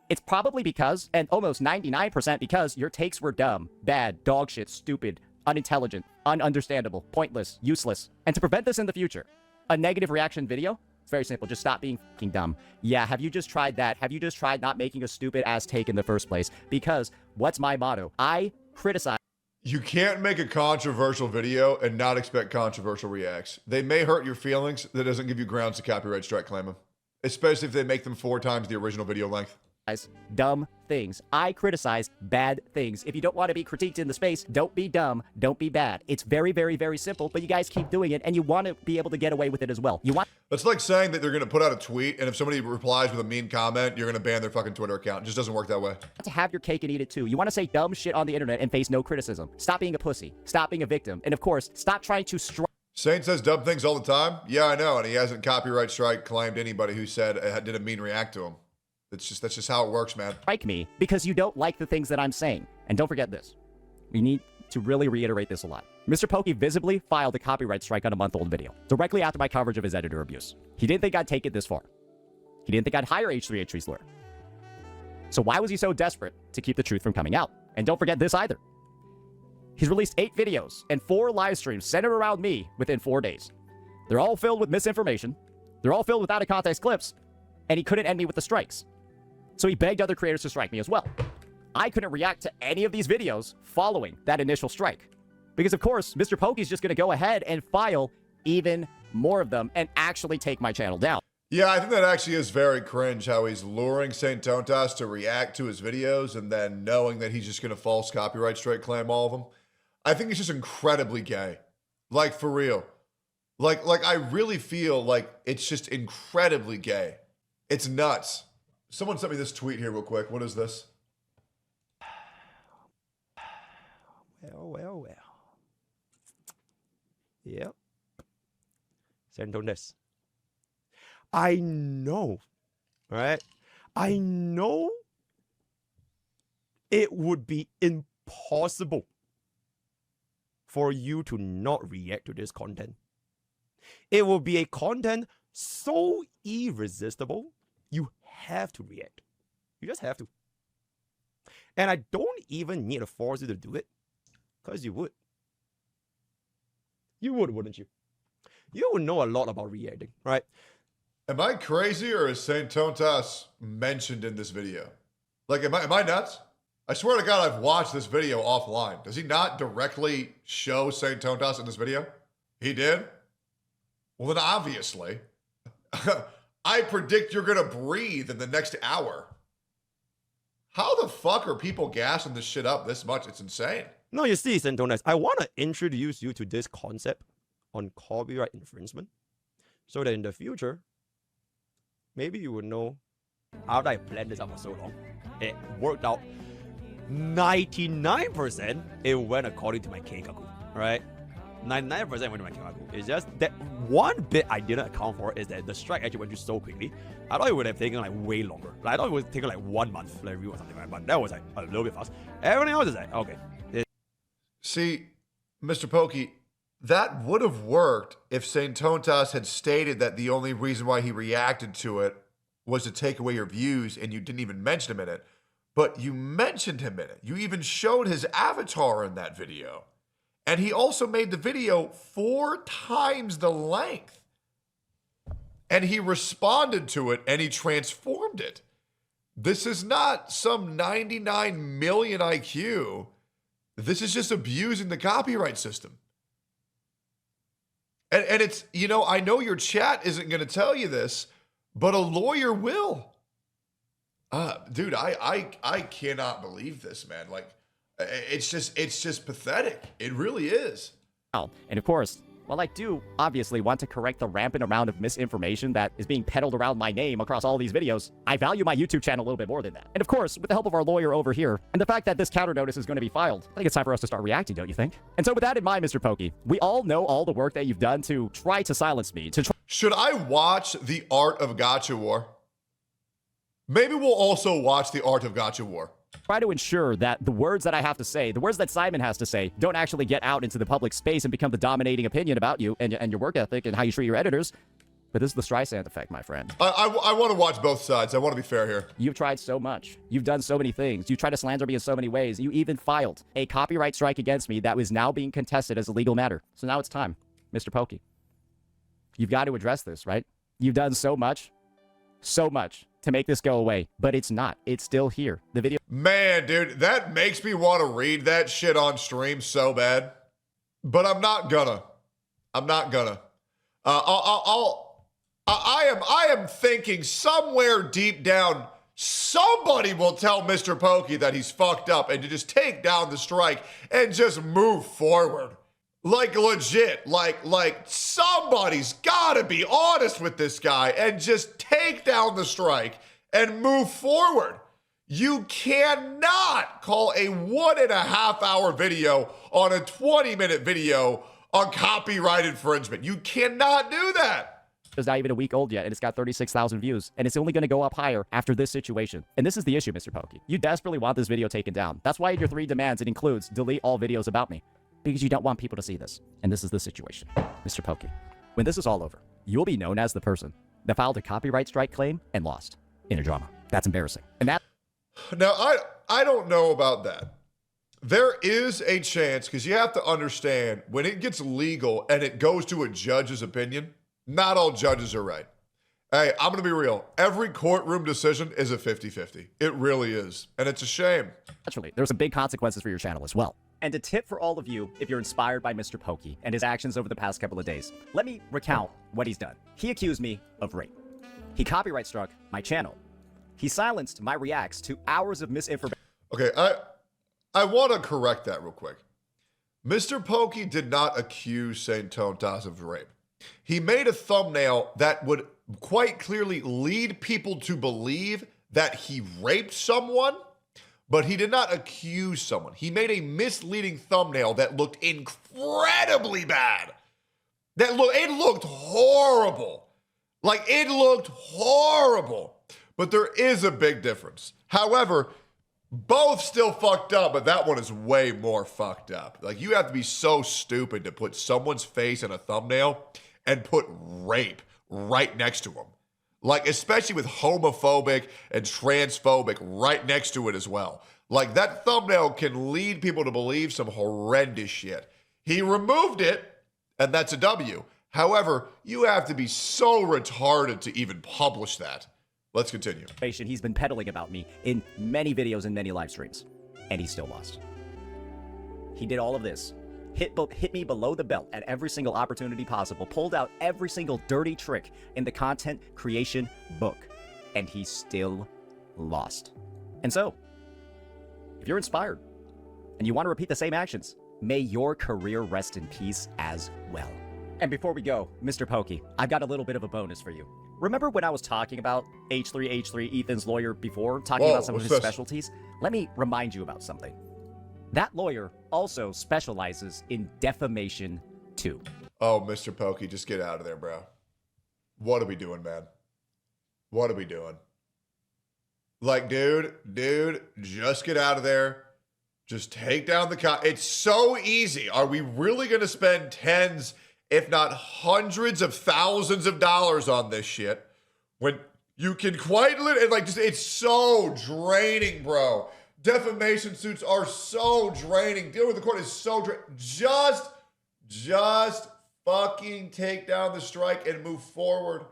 it's probably because, and almost 99% because, your takes were dumb, bad, dog shit, stupid, unintelligent, ununderstandable, pointless, useless. And to prevent this in the future, a negative reaction video, it's very simple. Just stop being fucking dumb. Yeah, have you just tried that? Have you just tried not making a stupid ass take in the first place? Because what's my motto? I criticize. You can't make a controversial video and not expect controversial reacts. They may hurt your feelings. That doesn't give you grounds to copyright strike claim them, especially if they make them 4 times the original video length. Dumb things. I criticize bad things. If you don't want to be critiqued in the space, don't be dumb, don't be bad. It's very, very, very simple, but you guys keep doing it, and you want to be able to get away with it as well. You want. It's like saying that they're going to put out a tweet, and if somebody replies with a mean comment, you're going to ban their fucking Twitter account. It just doesn't work that way. To have your cake and eat it too. You want to say dumb shit on the internet and face no criticism. Stop being a pussy. Stop being a victim. And of course, stop trying to Saint says dumb things all the time. Yeah, I know, and he hasn't copyright strike claimed anybody who said didn't mean react to him. That's just how it works, man. Strike me because you don't like the things that I'm saying. And don't forget this. We need to really reiterate this a lot. Mr. Pokey visibly filed a copyright strike on a month-old video, directly after my coverage of his editor abuse. He didn't think I'd take it this far. He didn't think I'd hire H3H3's lawyer. So why was he so desperate to keep the truth from coming out? And don't forget this either. He's released 8 videos and 4 live streams centered around me within 4 days. They're all filled with misinformation. They're all filled with out-of-context clips. And he couldn't end me with the strikes. So he begged other creators to strike me as well. I couldn't react to any of these videos following that initial strike. Because, of course, Mr. Pokey's just going to go ahead and file even more of them and actually take my channel down. Yeah, I think that actually is very cringe how he's luring Saint Tontas to react to his videos and then knowing that he's just going to false copyright strike claim all of them. I think it's just incredibly gay. Like, for real. Like I really feel like it's just incredibly gay. It's nuts. Someone sent me this tweet here real quick. What is this? Well. Yep. Santontas. I know, right? I know it would be impossible for you to not react to this content. It will be a content so irresistible, you have to react. You just have to. And I don't even need to force you to do it, because you would. You would, wouldn't you? You would know a lot about reacting, right? Am I crazy or is Saint Tontas mentioned in this video? Like, am I nuts? I swear to God, I've watched this video offline. Does he not directly show Saint Tontas in this video? He did? Well, then obviously, I predict you're going to breathe in the next hour. How the fuck are people gassing this shit up this much? It's insane. Now you see, Santones, I want to introduce you to this concept on copyright infringement so that in the future, maybe you would know. After I planned this out for so long, it worked out 99%. It went according to my keikaku, right? 99% went to my keikaku. It's just that one bit I didn't account for is that the strike actually went through so quickly. I thought it would have taken like way longer. Like, I thought it would take like 1 month review or something like that, but that was like a little bit fast. Everything else is like, okay. See, Mr. Pokey, that would have worked if Saint Tontas had stated that the only reason why he reacted to it was to take away your views and you didn't even mention him in it. But you mentioned him in it. You even showed his avatar in that video. And he also made the video 4 times the length. And he responded to it and he transformed it. This is not some 99 million IQ. This is just abusing the copyright system. And it's, you know, I know your chat isn't going to tell you this, but a lawyer will. Dude, I cannot believe this, man. Like, it's just pathetic. It really is. Oh, and of course, while I do obviously want to correct the rampant amount of misinformation that is being peddled around my name across all these videos, I value my YouTube channel a little bit more than that. And of course, with the help of our lawyer over here, and the fact that this counter notice is going to be filed, I think it's time for us to start reacting, don't you think? And so with that in mind, Mr. Pokey, we all know all the work that you've done to try to silence me, Should I watch The Art of Gacha War? Maybe we'll also watch The Art of Gacha War. try to ensure that the words that I have to say, the words that Simon has to say, don't actually get out into the public space and become the dominating opinion about you and your work ethic and how you treat your editors. But this is the Streisand effect, my friend. I want to watch both sides. I want to be fair here. You've tried so much. You've done so many things. You tried to slander me in so many ways. You even filed a copyright strike against me that was now being contested as a legal matter. So now it's time, Mr. Pokey. You've got to address this, right? You've done so much to make this go away, but it's not. It's still here. The video. Man, dude, that makes me want to read that shit on stream so bad, but I'm not gonna. I am thinking somewhere deep down, somebody will tell Mr. Pokey that he's fucked up and to just take down the strike and just move forward. Like legit, like somebody's gotta be honest with this guy and just take down the strike and move forward. You cannot call a 1.5 hour video on a 20-minute video a copyright infringement. You cannot do that. It's not even a week old yet, and it's got 36,000 views, and it's only going to go up higher after this situation. And this is the issue, Mr. Pokey. You desperately want this video taken down. That's why in your 3 demands it includes delete all videos about me, because you don't want people to see this. And this is the situation, Mr. Pokey. When this is all over, you'll be known as the person that filed a copyright strike claim and lost in a drama. That's embarrassing. And that... Now, I don't know about that. There is a chance, because you have to understand, when it gets legal and it goes to a judge's opinion, not all judges are right. Hey, I'm going to be real. Every courtroom decision is a 50-50. It really is. And it's a shame. Naturally, there's some big consequences for your channel as well. And a tip for all of you, if you're inspired by Mr. Pokey and his actions over the past couple of days, let me recount what he's done. He accused me of rape. He copyright struck my channel. He silenced my reacts to hours of misinformation. Okay, I want to correct that real quick. Mr. Pokey did not accuse Saint Tontas of rape. He made a thumbnail that would quite clearly lead people to believe that he raped someone, but he did not accuse someone. He made a misleading thumbnail that looked incredibly bad. It looked horrible. Like, it looked horrible. But there is a big difference. However, both still fucked up, but that one is way more fucked up. Like, you have to be so stupid to put someone's face in a thumbnail and put rape right next to them. Like, especially with homophobic and transphobic right next to it as well. Like, that thumbnail can lead people to believe some horrendous shit. He removed it, and that's a W. However, you have to be so retarded to even publish that. Let's continue. He's been peddling about me in many videos and many live streams, and he still lost. He did all of this. Hit me below the belt at every single opportunity possible, pulled out every single dirty trick in the content creation book, and he still lost. And so, if you're inspired and you want to repeat the same actions, may your career rest in peace as well. And before we go, Mr. Pokey, I've got a little bit of a bonus for you. Remember when I was talking about H3H3, Ethan's lawyer, before, talking about some of his specialties? Let me remind you about something. That lawyer also specializes in defamation too. Oh, Mr. Pokey, just get out of there, bro. What are we doing, man? What are we doing? Like, dude, just get out of there. Just take down the It's so easy. Are we really going to spend tens, if not hundreds of thousands of dollars on this shit when you can quite literally, like, just, it's so draining, bro. Defamation suits are so draining. Dealing with the court is so draining. Just fucking take down the strike and move forward.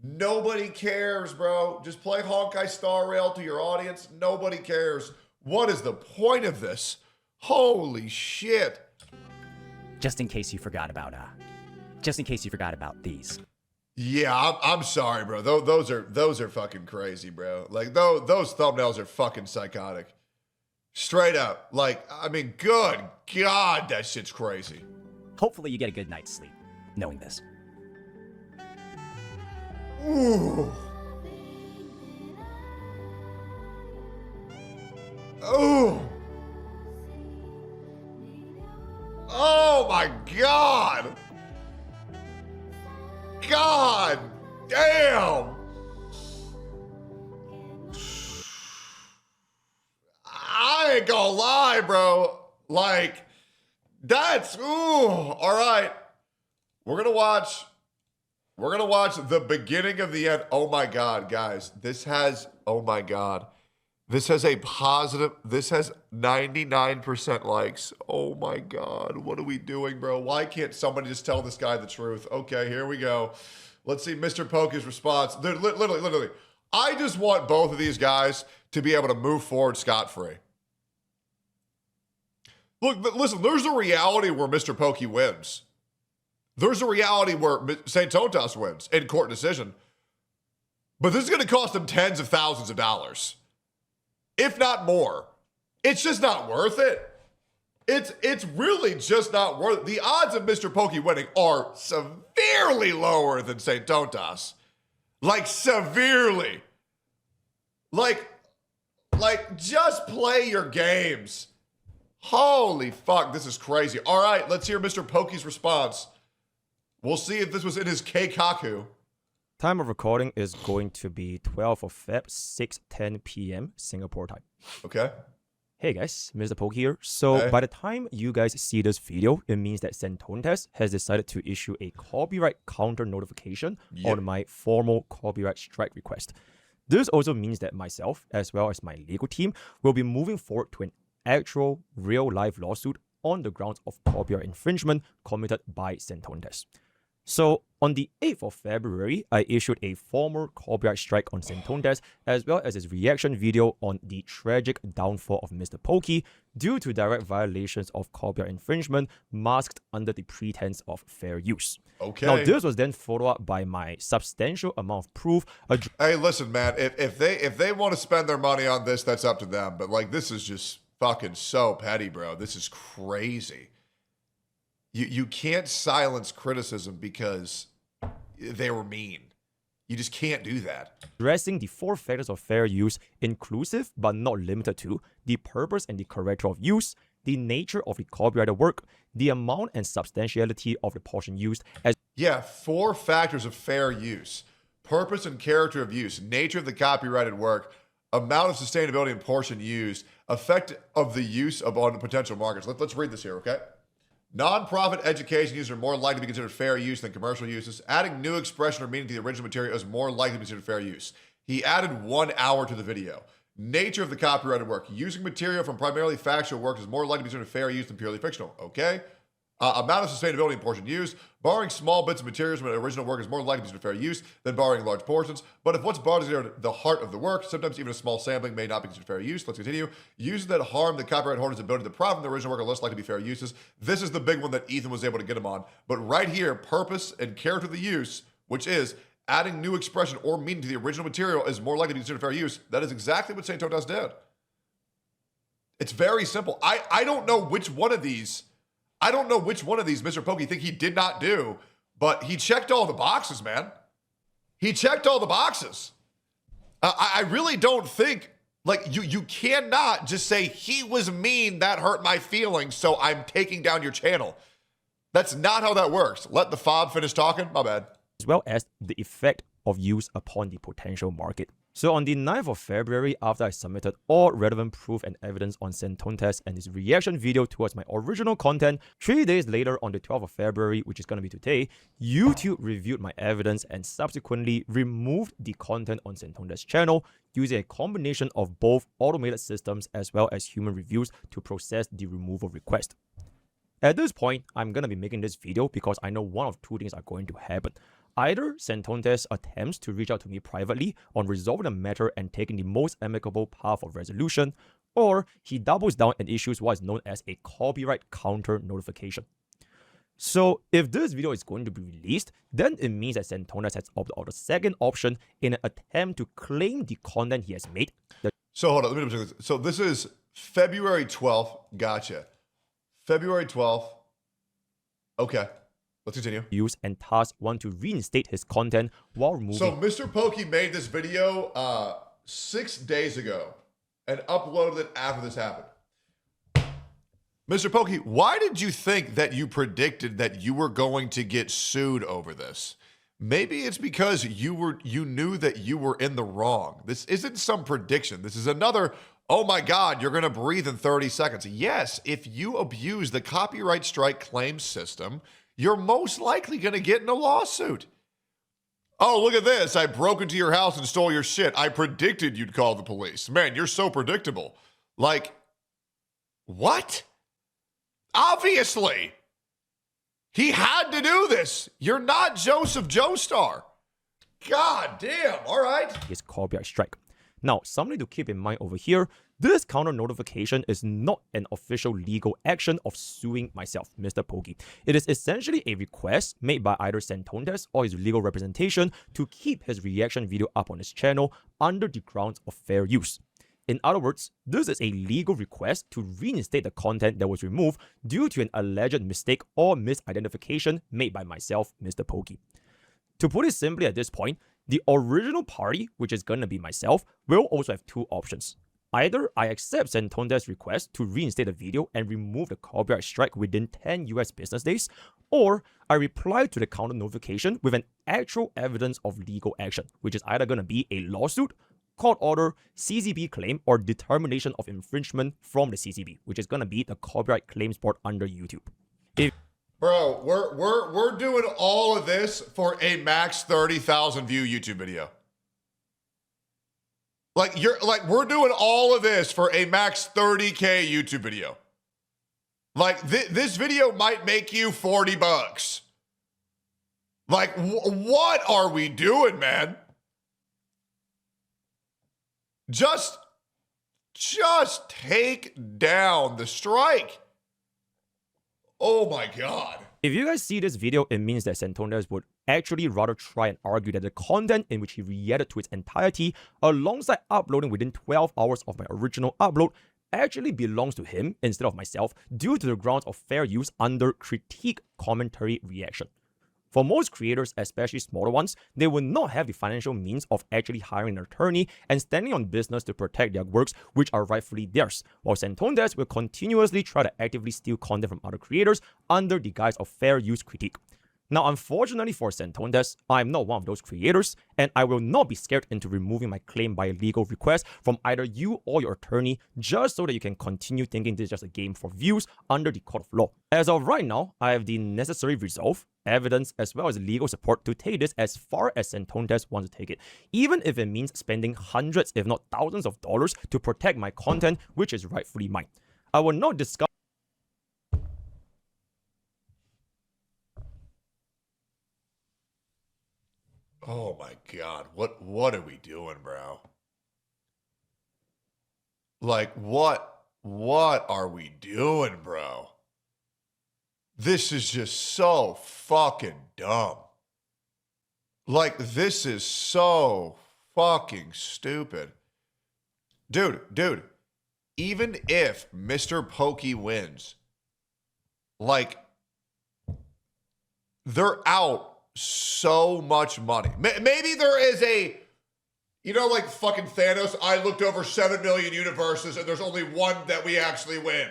Nobody cares, bro. Just play Honkai Star Rail to your audience. Nobody cares. What is the point of this? Holy shit. Just in case you forgot about these. Yeah, I'm sorry, bro. Those are fucking crazy, bro. Like, those thumbnails are fucking psychotic. Straight up. Like, I mean, good God, that shit's crazy. Hopefully you get a good night's sleep knowing this. Ooh. Oh. Oh my God. God damn. I ain't gonna lie, bro. Like, that's, ooh, all right. We're gonna watch the beginning of the end. Oh my God, guys. This has a positive, this has 99% likes. Oh my God, what are we doing, bro? Why can't somebody just tell this guy the truth? Okay, here we go. Let's see Mr. Poke's response. Literally, I just want both of these guys to be able to move forward scot-free. Look, listen, there's a reality where Mr. Poke wins. There's a reality where St. Tontas wins in court decision. But this is going to cost him tens of thousands of dollars, if not more. It's just not worth it. It's really just not worth it. The odds of Mr. Poke winning are severely lower than St. Tontas. Like, severely. Like, just play your games. Holy fuck, this is crazy. All right, let's hear Mr. Poke's response. We'll see if this was in his Keikaku. Time of recording is going to be 12th of Feb, 6:10 p.m. Singapore time. Okay. Hey guys, Mr. Poke here. So by the time you guys see this video, it means that Santontes has decided to issue a copyright counter notification on my formal copyright strike request. This also means that myself, as well as my legal team, will be moving forward to an actual real-life lawsuit on the grounds of copyright infringement committed by Santontes. So on the 8th of February, I issued a formal copyright strike on Santontes, as well as his reaction video on the tragic downfall of Mr. Poke due to direct violations of copyright infringement masked under the pretense of fair use. Okay. Now this was then followed up by my substantial amount of proof. Hey, listen, man, if they want to spend their money on this, that's up to them. But like, this is just fucking so petty, bro. This is crazy. You can't silence criticism because they were mean. You just can't do that. Addressing the 4 factors of fair use, inclusive but not limited to the purpose and the character of use, the nature of the copyrighted work, the amount and substantiality of the portion used as... Yeah, 4 factors of fair use. Purpose and character of use, nature of the copyrighted work, amount of sustainability and portion used, effect of the use on potential markets. Let's read this here, okay? Non-profit education uses are more likely to be considered fair use than commercial uses. Adding new expression or meaning to the original material is more likely to be considered fair use. He added 1 hour to the video. Nature of the copyrighted work. Using material from primarily factual works is more likely to be considered fair use than purely fictional. Okay. Amount of sustainability and portion used. Borrowing small bits of materials from an original work is more likely to be fair use than borrowing large portions. But if what's borrowed is the heart of the work, sometimes even a small sampling may not be considered fair use. Let's continue. Uses that harm the copyright holder's ability to profit from the original work are less likely to be fair uses. This is the big one that Ethan was able to get him on. But right here, purpose and character of the use, which is adding new expression or meaning to the original material, is more likely to be considered fair use. That is exactly what St. Totas did. It's very simple. I don't know which one of these. I don't know which one of these Mr. Pokey think he did not do, but he checked all the boxes, man. He checked all the boxes. I really don't think, like, you cannot just say he was mean, that hurt my feelings, so I'm taking down your channel. That's not how that works. Let the fob finish talking. My bad. As well as the effect of use upon the potential market. So on the 9th of February, after I submitted all relevant proof and evidence on Centontes and his reaction video towards my original content, 3 days later on the 12th of February, which is going to be today, YouTube reviewed my evidence and subsequently removed the content on Centontes' channel using a combination of both automated systems as well as human reviews to process the removal request. At this point, I'm going to be making this video because I know one of two things are going to happen. Either Centontes attempts to reach out to me privately on resolving the matter and taking the most amicable path of resolution, or he doubles down and issues what is known as a copyright counter notification. So if this video is going to be released, then it means that Centontes has opted out the second option in an attempt to claim the content he has made. So hold on, let me check this. So this is February 12th. Gotcha. February 12th. Okay. Let's continue. Use and task want to reinstate his content while removing. So Mr. Pokey made this video 6 days ago and uploaded it after this happened. Mr. Pokey, why did you think that you predicted that you were going to get sued over this? Maybe it's because you knew that you were in the wrong. This isn't some prediction. This is another, oh my God, you're going to breathe in 30 seconds. Yes, if you abuse the copyright strike claim system, you're most likely going to get in a lawsuit. Oh, look at this. I broke into your house and stole your shit. I predicted you'd call the police. Man, you're so predictable. Like, what? Obviously. He had to do this. You're not Joseph Joestar. God damn. All right. His copyright strike. Now, something to keep in mind over here, this counter notification is not an official legal action of suing myself, Mr. Pokey. It is essentially a request made by either Centontes or his legal representation to keep his reaction video up on his channel under the grounds of fair use. In other words, this is a legal request to reinstate the content that was removed due to an alleged mistake or misidentification made by myself, Mr. Pokey. To put it simply at this point, the original party, which is going to be myself, will also have two options. Either I accept Centontes' request to reinstate the video and remove the copyright strike within 10 US business days, or I reply to the counter notification with an actual evidence of legal action, which is either going to be a lawsuit, court order, CCB claim, or determination of infringement from the CCB, which is going to be the Copyright Claims Board under YouTube. Bro, we're doing all of this for a max 30,000 view YouTube video. We're doing all of this for a max 30K YouTube video. Like this video might make you $40. Like what are we doing, man? Just take down the strike. Oh my God. If you guys see this video, it means that Centontes would actually rather try and argue that the content in which he reacted to its entirety, alongside uploading within 12 hours of my original upload, actually belongs to him instead of myself due to the grounds of fair use under critique commentary reaction. For most creators, especially smaller ones, they will not have the financial means of actually hiring an attorney and standing on business to protect their works, which are rightfully theirs, while Centontes will continuously try to actively steal content from other creators under the guise of fair use critique. Now, unfortunately for Centontes, I am not one of those creators, and I will not be scared into removing my claim by a legal request from either you or your attorney just so that you can continue thinking this is just a game for views under the court of law. As of right now, I have the necessary resolve, evidence, as well as legal support to take this as far as Centontes wants to take it, even if it means spending hundreds, if not thousands of dollars to protect my content, which is rightfully mine. I will not discuss. Oh my God, what are we doing, bro? Like what are we doing, bro? This is just so fucking dumb. Like this is so fucking stupid. Dude, even if Mr. Pokey wins, like, they're out so much money. Maybe there is a, you know, like fucking Thanos, I looked over 7 million universes and there's only one that we actually win.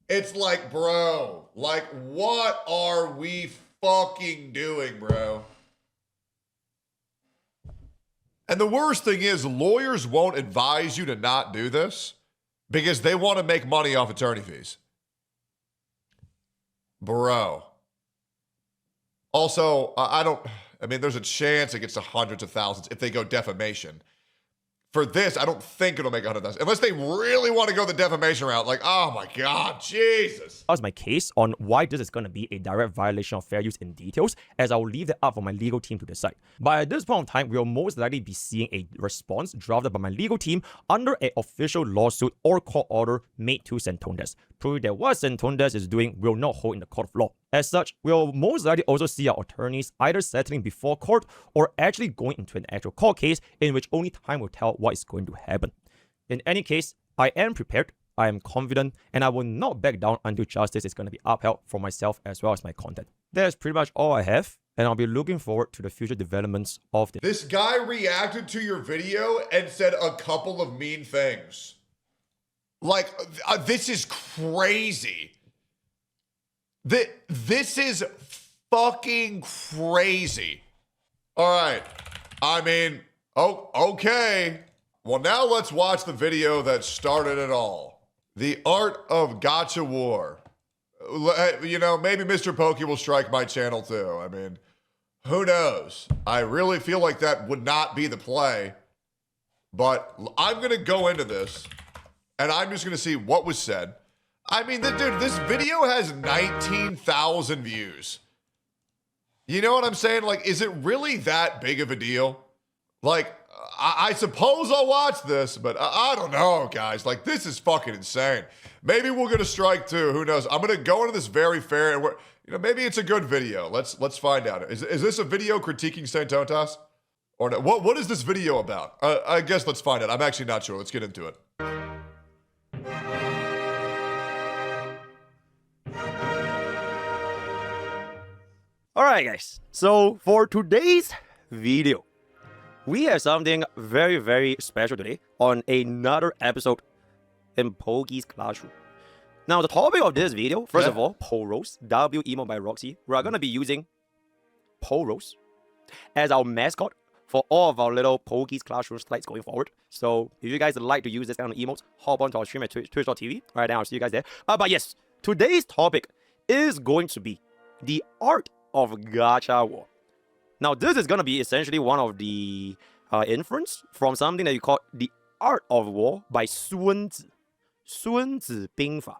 It's like, bro, like, what are we fucking doing, bro? And the worst thing is, lawyers won't advise you to not do this because they want to make money off attorney fees. Bro. Also, I mean, there's a chance it gets to hundreds of thousands if they go defamation. For this, I don't think it'll make 100,000. Unless they really want to go the defamation route. Like, oh my God, Jesus. That's my case on why this is going to be a direct violation of fair use in details, as I will leave that up for my legal team to decide. But at this point in time, we'll most likely be seeing a response drafted by my legal team under an official lawsuit or court order made to Santondes, proving that what Santondes is doing will not hold in the court of law. As such, we'll most likely also see our attorneys either settling before court or actually going into an actual court case in which only time will tell what is going to happen. In any case, I am prepared, I am confident, and I will not back down until justice is going to be upheld for myself as well as my content. That's pretty much all I have, and I'll be looking forward to the future developments of this. This guy reacted to your video and said a couple of mean things. Like, this is crazy. This is fucking crazy. All right. I mean, oh, okay. Well, now let's watch the video that started it all. The Art of Gacha War. You know, maybe Mr. Pokey will strike my channel too. I mean, who knows? I really feel like that would not be the play. But I'm going to go into this, and I'm just going to see what was said. I mean, dude, this video has 19,000 views. You know what I'm saying? Like, is it really that big of a deal? Like, I suppose I'll watch this, but I don't know, guys. Like, this is fucking insane. Maybe we'll get a strike too. Who knows? I'm gonna go into this very fair, and maybe it's a good video. Let's find out. Is this a video critiquing Saint Tontas? Or no? What is this video about? I guess let's find out. I'm actually not sure. Let's get into it. Alright guys, so for today's video, we have something very, very special today on another episode in Pokey's Classroom. Now the topic of this video, first of all, Poros, W emo by Roxy. We're going to be using Poros as our mascot for all of our little Pokey's Classroom slides going forward. So if you guys like to use this kind of emotes, hop onto our stream at twitch.tv. Alright, now I'll see you guys there. But yes, today's topic is going to be the art of Gacha War. Now, this is going to be essentially one of the inference from something that you call the Art of War by Sun Tzu. Sun Tzu Bingfa.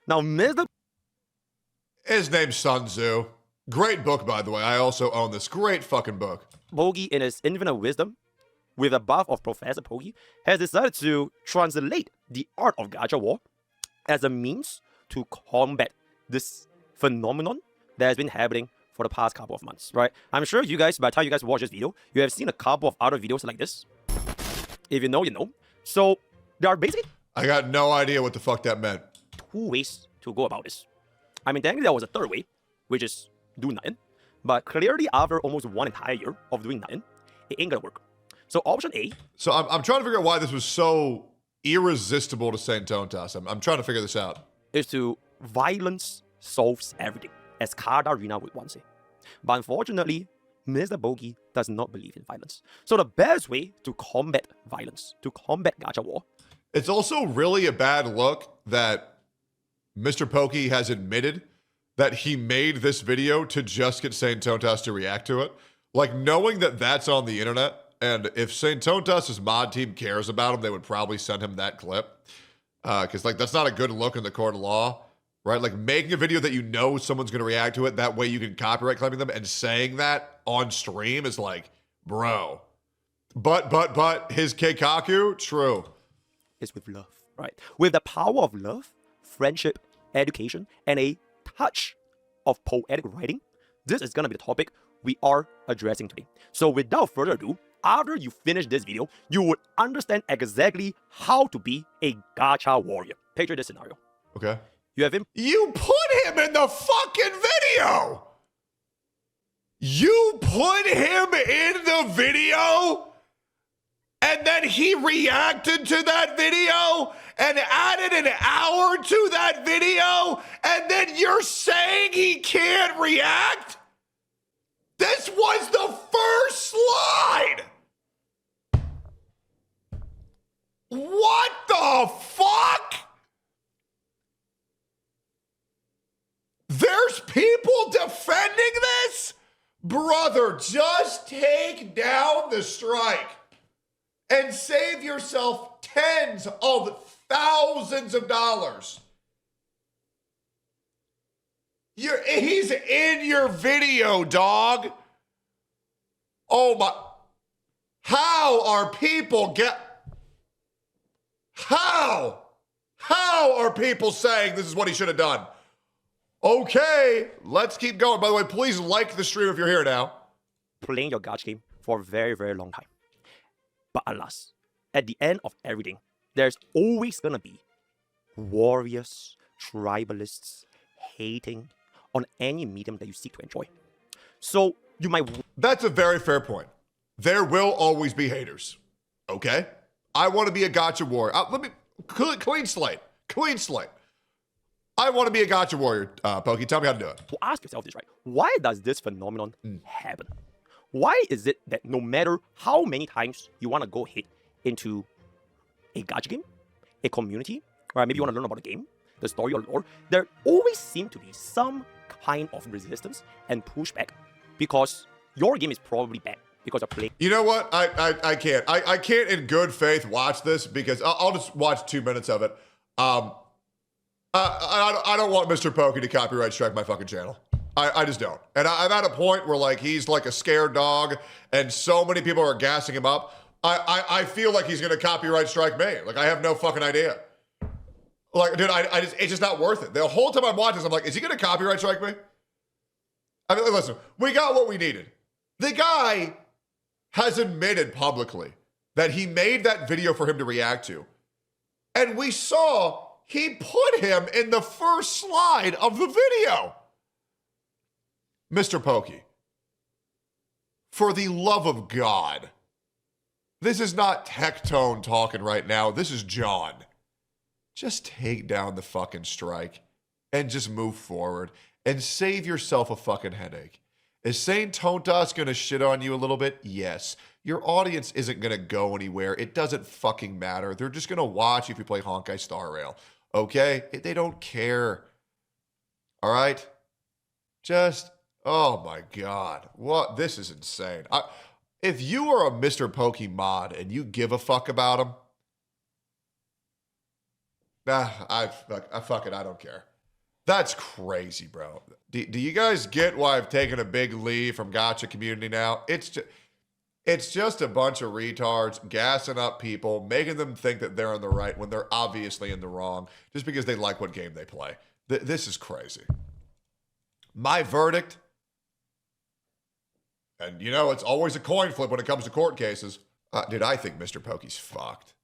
Now, Mr. His name's Sun Tzu. Great book, by the way. I also own this great fucking book. Pokey, in his infinite wisdom, with the buff of Professor Pokey, has decided to translate the Art of Gacha War as a means to combat this phenomenon that has been happening for the past couple of months, right? I'm sure you guys, by the time you guys watch this video, you have seen a couple of other videos like this. If you know, you know. So, there are basically... I got no idea what the fuck that meant. 2 ways to go about this. I mean, technically there was a third way, which is do nothing. But clearly, after almost 1 entire year of doing nothing, it ain't gonna work. So, option A... So, I'm trying to figure out why this was so irresistible to Saint Tontas. I'm trying to figure this out. Is to violence solves everything, as Katarina would once say. But unfortunately, Mr. Pokey does not believe in violence. So the best way to combat violence, to combat Gacha War... It's also really a bad look that Mr. Pokey has admitted that he made this video to just get Saint Tontas to react to it. Like, knowing that that's on the internet, and if Saint Tontas' mod team cares about him, they would probably send him that clip. Because, like, that's not a good look in the court of law. Right? Like, making a video that you know someone's going to react to it, that way you can copyright claiming them, and saying that on stream is like, bro. But, his Keikaku, true. Is with love, right? With the power of love, friendship, education, and a touch of poetic writing, this is going to be the topic we are addressing today. So without further ado, after you finish this video, you would understand exactly how to be a gacha warrior. Picture this scenario. Okay. You have him. You put him in the fucking video! You put him in the video? And then he reacted to that video and added an hour to that video, and then you're saying he can't react? This was the first slide! What the fuck? There's people defending this? Brother, just take down the strike and save yourself tens of thousands of dollars. He's in your video, dog. Oh my. How are people How are people saying this is what he should have done? Okay, let's keep going. By the way, please like the stream if you're here now. Playing your gacha game for a very, very long time. But alas, at the end of everything, there's always gonna be warriors, tribalists, hating on any medium that you seek to enjoy. So you might... That's a very fair point. There will always be haters. Okay? I want to be a gacha warrior. Let me... Clean slate. Clean slate. I want to be a gacha warrior, Pokey. Tell me how to do it. To ask yourself this, right? Why does this phenomenon happen? Why is it that no matter how many times you want to go hit into a gacha game, a community, or maybe you want to learn about a game, the story or lore, there always seem to be some kind of resistance and pushback because your game is probably bad because of play. You know what? I can't. I can't in good faith watch this because I'll just watch 2 minutes of it. I don't want Mr. Pokey to copyright strike my fucking channel. I just don't. And I'm at a point where like he's like a scared dog and so many people are gassing him up. I feel like he's gonna copyright strike me. Like I have no fucking idea. Like, dude, it's just not worth it. The whole time I'm watching this, I'm like, is he gonna copyright strike me? I mean, listen, we got what we needed. The guy has admitted publicly that he made that video for him to react to. And we saw he put him in the first slide of the video. Mr. Pokey, for the love of God, this is not Tectone talking right now. This is John. Just take down the fucking strike and just move forward and save yourself a fucking headache. Is saying Tontas gonna shit on you a little bit? Yes. Your audience isn't gonna go anywhere. It doesn't fucking matter. They're just gonna watch if you play Honkai Star Rail. Okay? They don't care. All right? Just, oh my God. What? This is insane. If you are a Mr. Pokey mod and you give a fuck about him, fuck it, I don't care. That's crazy, bro. Do you guys get why I've taken a big leave from gacha community now? It's just a bunch of retards gassing up people, making them think that they're in the right when they're obviously in the wrong, just because they like what game they play. This is crazy. My verdict, and you know, it's always a coin flip when it comes to court cases. Dude, I think Mr. Pokey's fucked.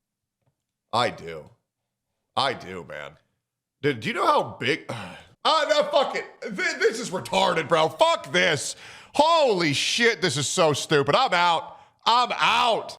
I do, man. Dude, do you know how big... no, fuck it. This is retarded, bro. Fuck this. Holy shit, this is so stupid. I'm out.